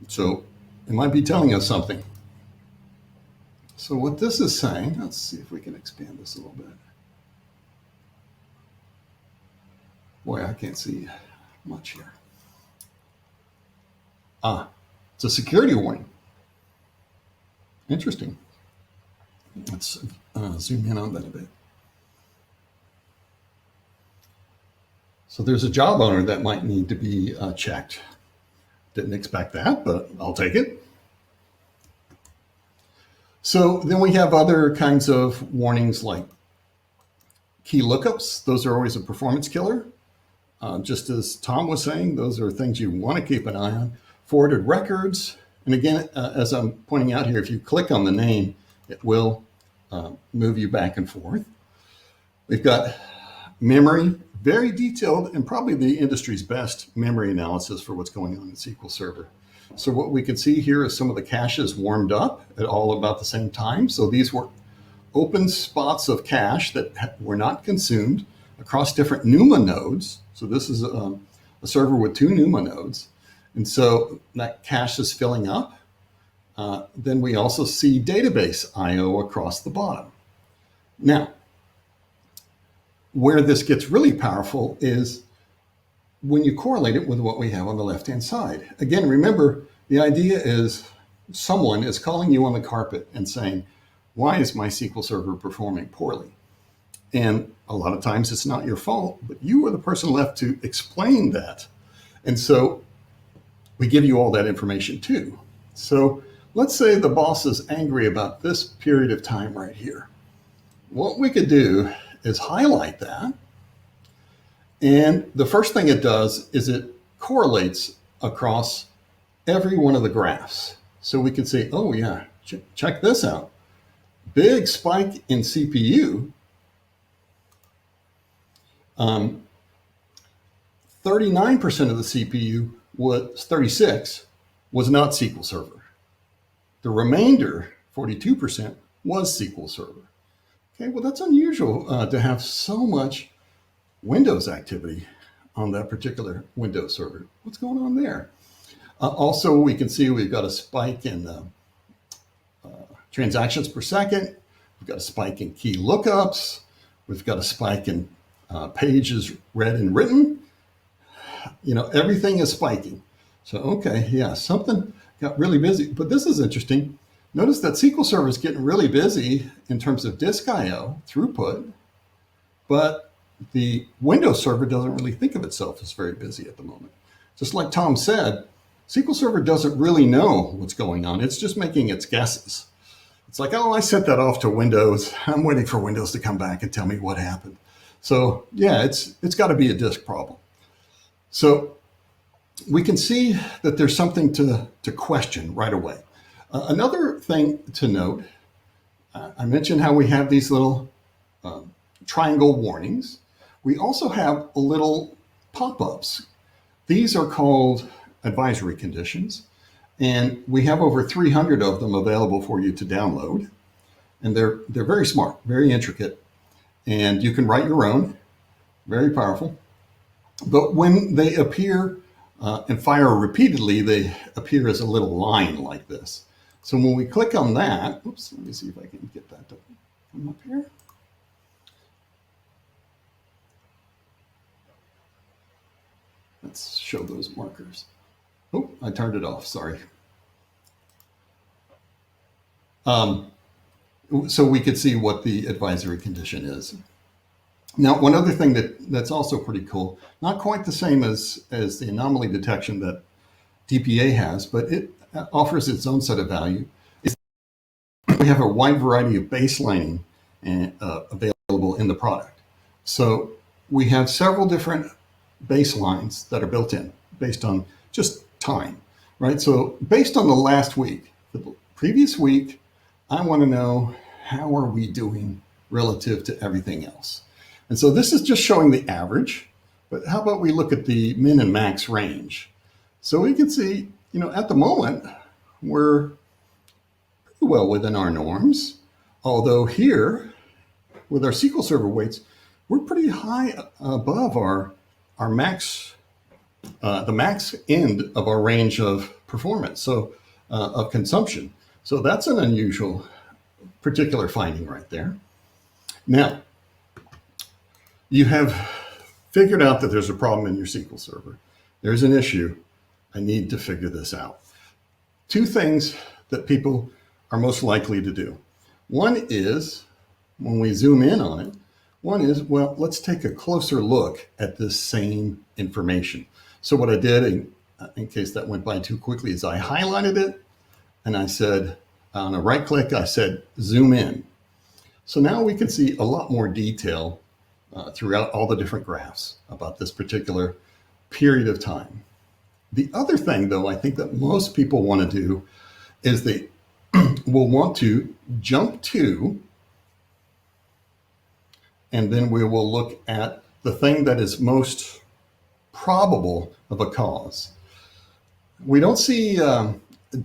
So it might be telling us something. So what this is saying, let's see if we can expand this a little bit. Boy, I can't see much here. It's a security warning. Interesting. Let's zoom in on that a bit. So there's a job owner that might need to be checked. Didn't expect that, but I'll take it. So then we have other kinds of warnings like key lookups. Those are always a performance killer. Just as Tom was saying, those are things you want to keep an eye on. Forwarded records. And again, as I'm pointing out here, if you click on the name, it will move you back and forth. We've got memory, very detailed, and probably the industry's best memory analysis for what's going on in SQL Server. So what we can see here is some of the caches warmed up at all about the same time. So these were open spots of cache that were not consumed across different NUMA nodes. So this is a server with 2 NUMA nodes. And so that cache is filling up. Then we also see database IO across the bottom. Now, where this gets really powerful is when you correlate it with what we have on the left-hand side. Again, remember, the idea is someone is calling you on the carpet and saying, why is my SQL Server performing poorly? And a lot of times it's not your fault, but you are the person left to explain that. And so we give you all that information too. So let's say the boss is angry about this period of time right here. What we could do is highlight that. And the first thing it does is it correlates across every one of the graphs. So we can say, oh yeah, check this out. Big spike in CPU. 39% of the CPU was 36 was not SQL Server. The remainder, 42%, was SQL Server. Okay, well, that's unusual to have so much Windows activity on that particular Windows server. What's going on there? Also, we can see we've got a spike in transactions per second. We've got a spike in key lookups. We've got a spike in page is read and written, everything is spiking. So, okay, yeah, something got really busy. But this is interesting. Notice that SQL Server is getting really busy in terms of disk I/O throughput, but the Windows Server doesn't really think of itself as very busy at the moment. Just like Tom said, SQL Server doesn't really know what's going on. It's just making its guesses. It's like, oh, I sent that off to Windows. I'm waiting for Windows to come back and tell me what happened. So yeah, it's got to be a disk problem. So we can see that there's something to question right away. Another thing to note, I mentioned how we have these little triangle warnings. We also have little pop-ups. These are called advisory conditions, and we have over 300 of them available for you to download. And they're very smart, very intricate, and you can write your own, very powerful. But when they appear and fire repeatedly, they appear as a little line like this. So when we click on that, oops, let me see if I can get that to come up here. Let's show those markers. Oh, I turned it off, sorry. So we could see what the advisory condition is. Now, one other thing that's also pretty cool, not quite the same as the anomaly detection that DPA has, but it offers its own set of value. We have a wide variety of baselining available in the product. So we have several different baselines that are built in based on just time, right? So based on the last week, the previous week, I want to know how are we doing relative to everything else. And so this is just showing the average, but how about we look at the min and max range? So we can see, at the moment, we're pretty well within our norms. Although here, with our SQL Server weights, we're pretty high above our max, the max end of our range of performance, so of consumption. So that's an unusual particular finding right there. Now, you have figured out that there's a problem in your SQL Server. There's an issue. I need to figure this out. Two things that people are most likely to do. One is, when we zoom in on it, one is, well, let's take a closer look at this same information. So what I did, in case that went by too quickly, is I highlighted it and I said, on a right click, I said, zoom in. So now we can see a lot more detail throughout all the different graphs about this particular period of time. The other thing, though, I think that most people want to do is they will want to jump to, and then we will look at the thing that is most probable of a cause. We don't see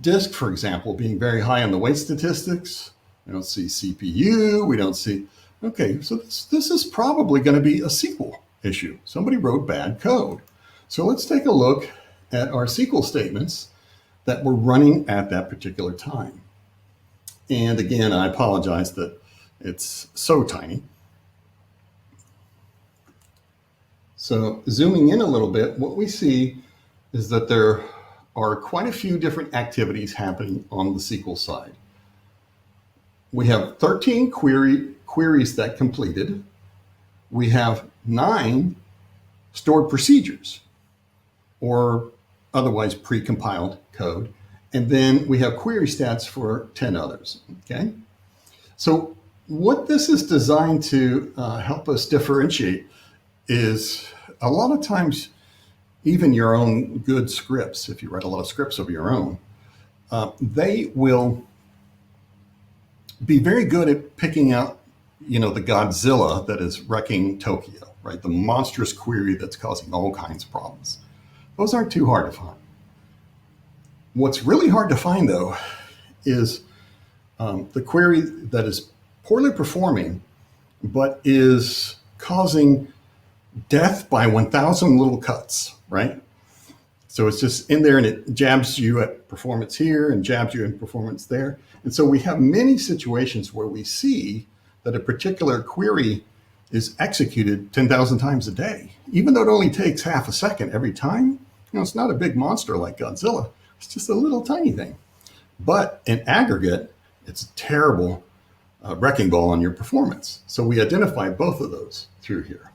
disk, for example, being very high on the weight statistics. We don't see CPU. We don't see, okay, so this is probably going to be a SQL issue. Somebody wrote bad code. So let's take a look at our SQL statements that were running at that particular time. And again, I apologize that it's so tiny. So zooming in a little bit, what we see is that there are quite a few different activities happening on the SQL side. We have 13 queries that completed. We have 9 stored procedures, or otherwise pre-compiled code. And then we have query stats for 10 others, okay? So what this is designed to help us differentiate is a lot of times, even your own good scripts, if you write a lot of scripts of your own, they will be very good at picking out, the Godzilla that is wrecking Tokyo, right? The monstrous query that's causing all kinds of problems. Those aren't too hard to find. What's really hard to find, though, is the query that is poorly performing, but is causing death by 1,000 little cuts, right? So it's just in there and it jabs you at performance here and jabs you in performance there. And so we have many situations where we see that a particular query is executed 10,000 times a day. Even though it only takes half a second every time, it's not a big monster like Godzilla. It's just a little tiny thing. But in aggregate, it's a terrible wrecking ball on your performance. So we identify both of those through here.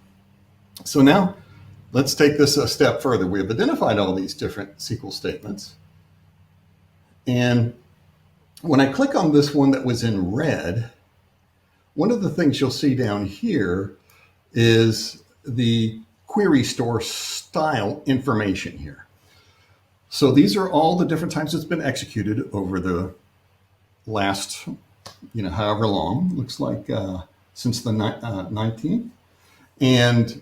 So now let's take this a step further. We have identified all these different SQL statements. And when I click on this one that was in red, one of the things you'll see down here is the query store style information here. So these are all the different times it's been executed over the last, however long, looks like since the 19th. And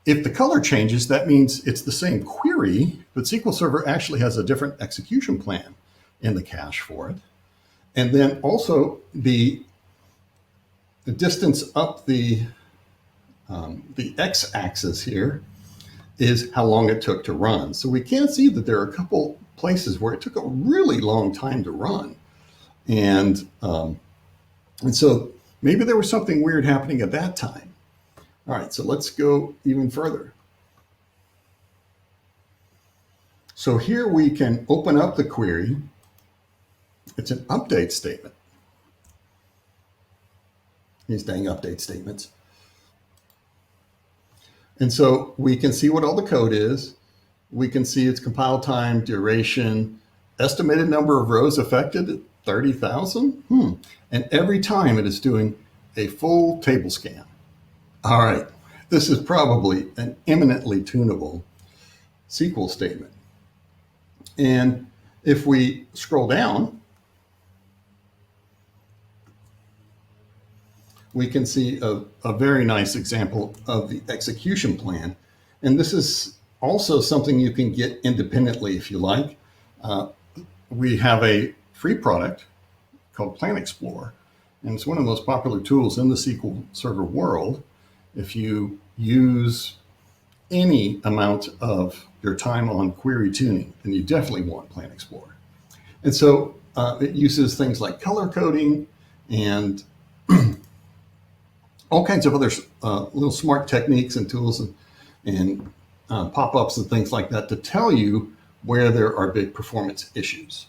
if the color changes, that means it's the same query, but SQL Server actually has a different execution plan in the cache for it. And then also the distance up the x-axis here is how long it took to run. So we can see that there are a couple places where it took a really long time to run. And so maybe there was something weird happening at that time. All right, so let's go even further. So here we can open up the query. It's an update statement. These dang update statements. And so we can see what all the code is. We can see its compile time, duration, estimated number of rows affected, 30,000. And every time it is doing a full table scan. All right, this is probably an eminently tunable SQL statement. And if we scroll down, we can see a very nice example of the execution plan. And this is also something you can get independently if you like. We have a free product called Plan Explorer, and it's one of the most popular tools in the SQL Server world. If you use any amount of your time on query tuning, then you definitely want Plan Explorer. And so it uses things like color coding and all kinds of other little smart techniques and tools and pop-ups and things like that to tell you where there are big performance issues.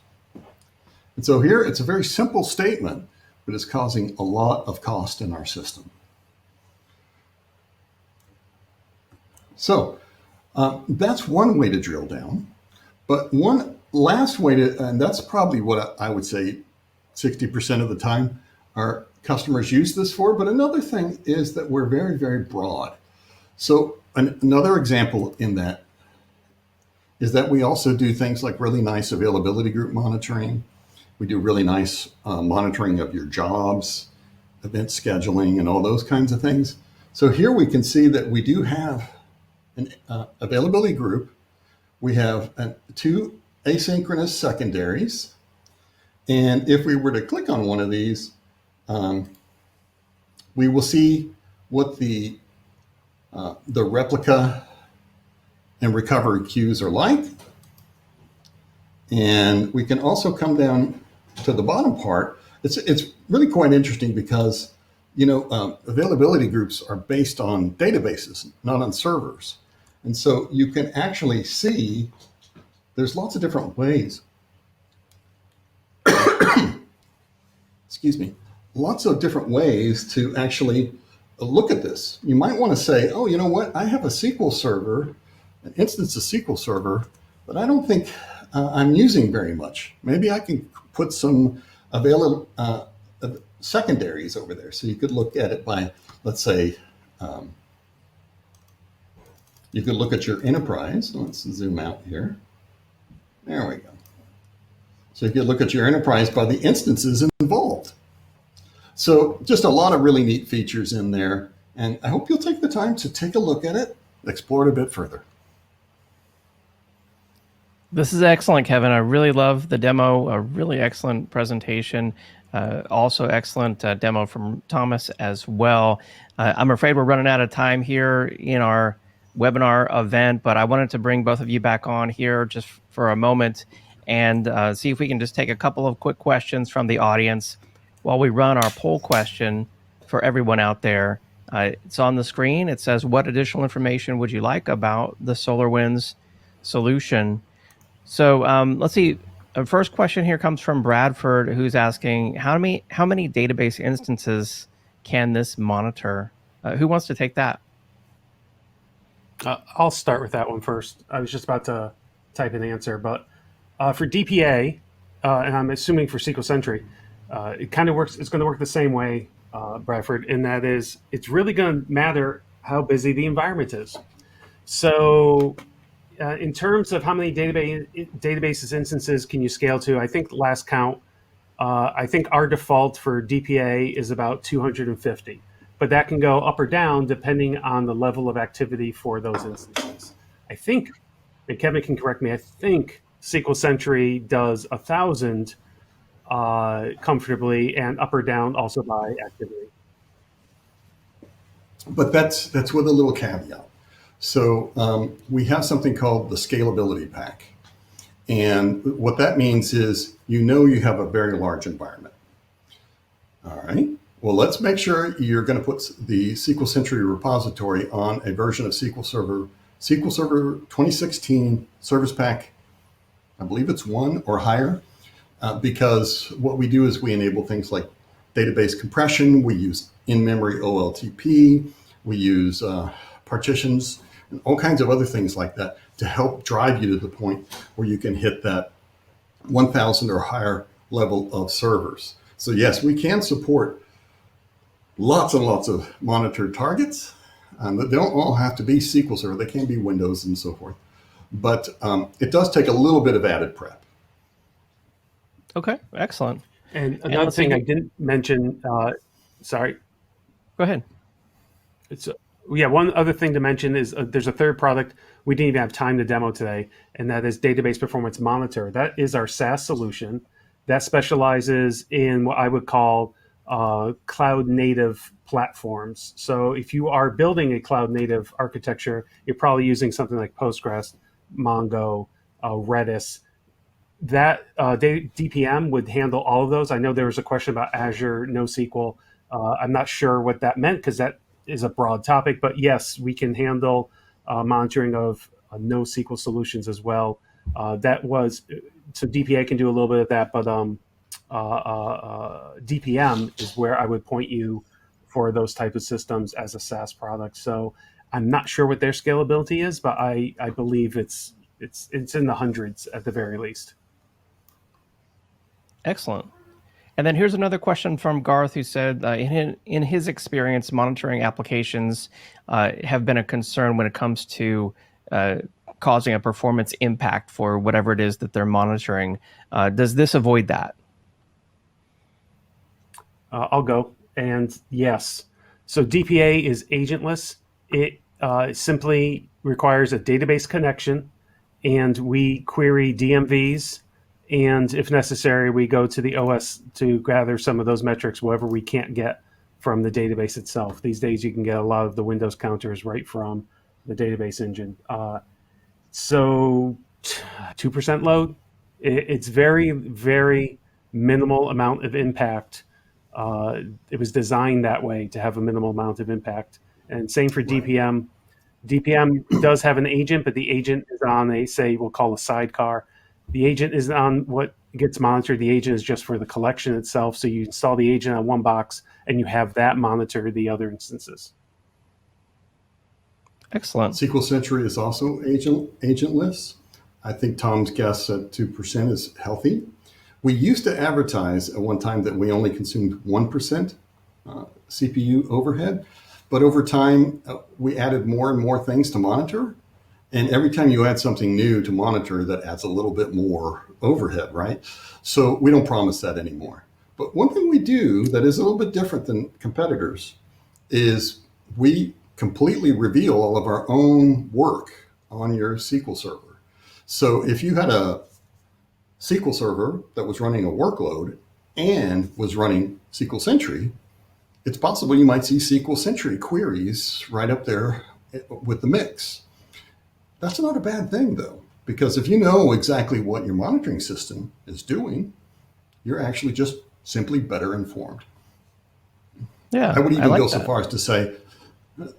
And so here it's a very simple statement, but it's causing a lot of cost in our system. So that's one way to drill down. But one last way to, and that's probably what I would say 60% of the time our customers use this for. But another thing is that we're very, very broad. So another example in that is that we also do things like really nice availability group monitoring. We do really nice monitoring of your jobs, event scheduling, and all those kinds of things. So here we can see that we do have an availability group. We have two asynchronous secondaries. And if we were to click on one of these, we will see what the replica and recovery queues are like. And we can also come down to the bottom part. It's really quite interesting because, availability groups are based on databases, not on servers. And so you can actually see there's lots of different ways. Excuse me. Lots of different ways to actually look at this. You might want to say, oh, you know what? I have a SQL server, an instance of SQL Server, but I don't think I'm using very much. Maybe I can put some available secondaries over there. So you could look at it by, let's say, you could look at your enterprise. Let's zoom out here. There we go. So you could look at your enterprise by the instances involved. So just a lot of really neat features in there. And I hope you'll take the time to take a look at it, explore it a bit further. This is excellent, Kevin. I really love the demo. A really excellent presentation. Also excellent demo from Thomas as well. I'm afraid we're running out of time here in our webinar event, but I wanted to bring both of you back on here just for a moment and see if we can just take a couple of quick questions from the audience while we run our poll question for everyone out there. It's on the screen. It says, what additional information would you like about the SolarWinds solution? So let's see. The first question here comes from Bradford, who's asking, how many database instances can this monitor? Who wants to take that? I'll start with that one first. I was just about to type an answer, but for DPA, and I'm assuming for SQL Sentry, it kind of works. It's going to work the same way, Bradford, and that is, it's really going to matter how busy the environment is. So, in terms of how many databases instances can you scale to, I think the last count, I think our default for DPA is about 250. But that can go up or down depending on the level of activity for those instances. I think, and Kevin can correct me, I think SQL Sentry does 1,000 comfortably, and up or down also by activity. But that's with a little caveat. So we have something called the Scalability Pack. And what that means is, you have a very large environment. All right. Well, let's make sure you're going to put the SQL Sentry repository on a version of SQL Server 2016 Service Pack, I believe it's 1 or higher, because what we do is we enable things like database compression. We use in-memory OLTP. We use partitions and all kinds of other things like that to help drive you to the point where you can hit that 1,000 or higher level of servers. So yes, we can support lots and lots of monitored targets. They don't all have to be SQL Server. They can be Windows and so forth. But it does take a little bit of added prep. Okay, excellent. And another thing I didn't mention, sorry. Go ahead. One other thing to mention is there's a third product we didn't even have time to demo today, and that is Database Performance Monitor. That is our SaaS solution that specializes in what I would call cloud native platforms. So if you are building a cloud native architecture, you're probably using something like Postgres, Mongo, Redis. That DPM would handle all of those. I know there was a question about Azure NoSQL. I'm not sure what that meant, because that is a broad topic, but yes, we can handle monitoring of NoSQL solutions as well. So DPA can do a little bit of that, but DPM is where I would point you for those type of systems as a SaaS product. So I'm not sure what their scalability is, but I believe it's in the hundreds at the very least. Excellent. And then here's another question from Garth, who said, in his experience, monitoring applications have been a concern when it comes to causing a performance impact for whatever it is that they're monitoring. Does this avoid that? I'll go. And yes. So DPA is agentless. It simply requires a database connection, and we query DMVs. And if necessary, we go to the OS to gather some of those metrics, whatever we can't get from the database itself. These days, you can get a lot of the Windows counters right from the database engine. So 2% load, it's very, very minimal amount of impact. It was designed that way, to have a minimal amount of impact. And same for DPM. DPM does have an agent, but the agent is on we'll call a sidecar. The agent is on what gets monitored. The agent is just for the collection itself. So you install the agent on one box, and you have that monitor the other instances. Excellent. SQL Sentry is also agentless. I think Tom's guess at 2% is healthy. We used to advertise at one time that we only consumed 1% CPU overhead, but over time we added more and more things to monitor. And every time you add something new to monitor, that adds a little bit more overhead, right? So we don't promise that anymore. But one thing we do that is a little bit different than competitors is we completely reveal all of our own work on your SQL Server. So if you had a SQL Server that was running a workload and was running SQL Sentry, it's possible you might see SQL Sentry queries right up there with the mix. That's not a bad thing, though, because if you know exactly what your monitoring system is doing, you're actually just simply better informed. Yeah, I would even like go so that. far as to say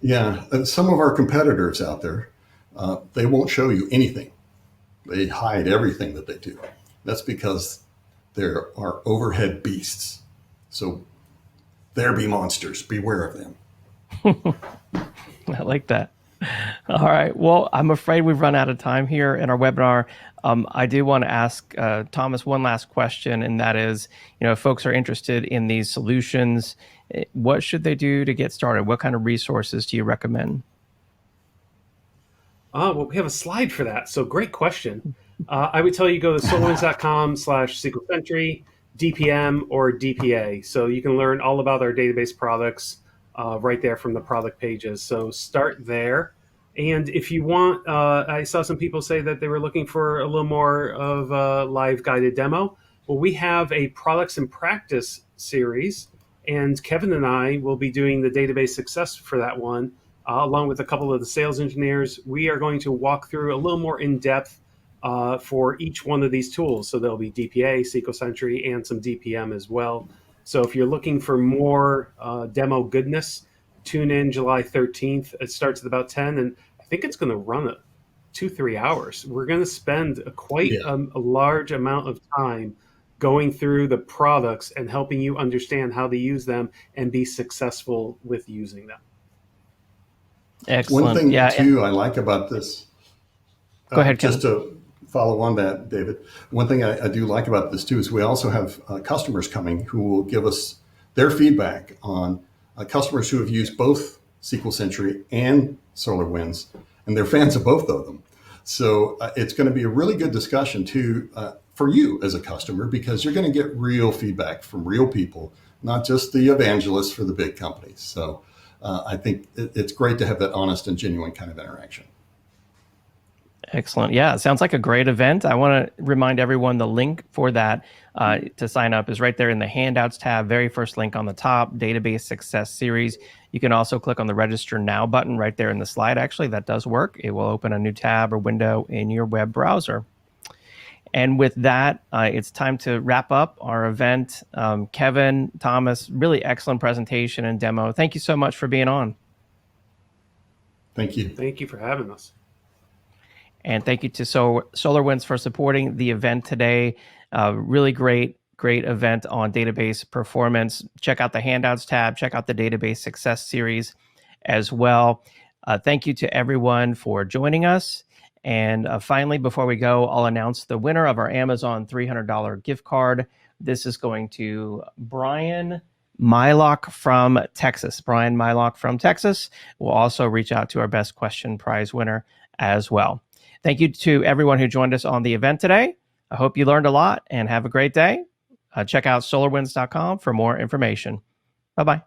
Yeah, some of our competitors out there, they won't show you anything. They hide everything that they do. That's because there are overhead beasts. So there be monsters. Beware of them. I like that. All right. Well, I'm afraid we've run out of time here in our webinar. I do want to ask Thomas one last question, and that is, if folks are interested in these solutions, what should they do to get started? What kind of resources do you recommend? Well, we have a slide for that. So great question. I would tell you go to solarwinds.com/SQL Sentry, DPM, or DPA. So you can learn all about our database products right there from the product pages. So start there. And if you want, I saw some people say that they were looking for a little more of a live guided demo. Well, we have a products and practice series, and Kevin and I will be doing the database success for that one. Along with a couple of the sales engineers, we are going to walk through a little more in depth for each one of these tools. So there'll be DPA, SQL Sentry, and some DPM as well. So if you're looking for more demo goodness, tune in July 13th. It starts at about 10, and I think it's going to run 2-3 hours. We're going to spend a large amount of time going through the products and helping you understand how to use them and be successful with using them. Excellent. One thing, too, I like about this. Go ahead, just to follow on that, David. One thing I do like about this, too, is we also have customers coming who will give us their feedback on customers who have used both SQL Sentry and SolarWinds, and they're fans of both of them. So it's going to be a really good discussion, too, for you as a customer, because you're going to get real feedback from real people, not just the evangelists for the big companies. So I think it's great to have that honest and genuine kind of interaction. Excellent. Yeah, it sounds like a great event. I want to remind everyone the link for that to sign up is right there in the handouts tab, very first link on the top, Database Success Series. You can also click on the Register Now button right there in the slide. Actually, that does work. It will open a new tab or window in your web browser. And with that, it's time to wrap up our event. Kevin, Thomas, really excellent presentation and demo. Thank you so much for being on. Thank you. Thank you for having us. And thank you to SolarWinds for supporting the event today. Really great event on database performance. Check out the handouts tab. Check out the Database Success Series as well. Thank you to everyone for joining us. And finally, before we go, I'll announce the winner of our Amazon $300 gift card. This is going to Brian Mylock from Texas. Brian Mylock from Texas will also reach out to our Best Question Prize winner as well. Thank you to everyone who joined us on the event today. I hope you learned a lot and have a great day. Check out solarwinds.com for more information. Bye-bye.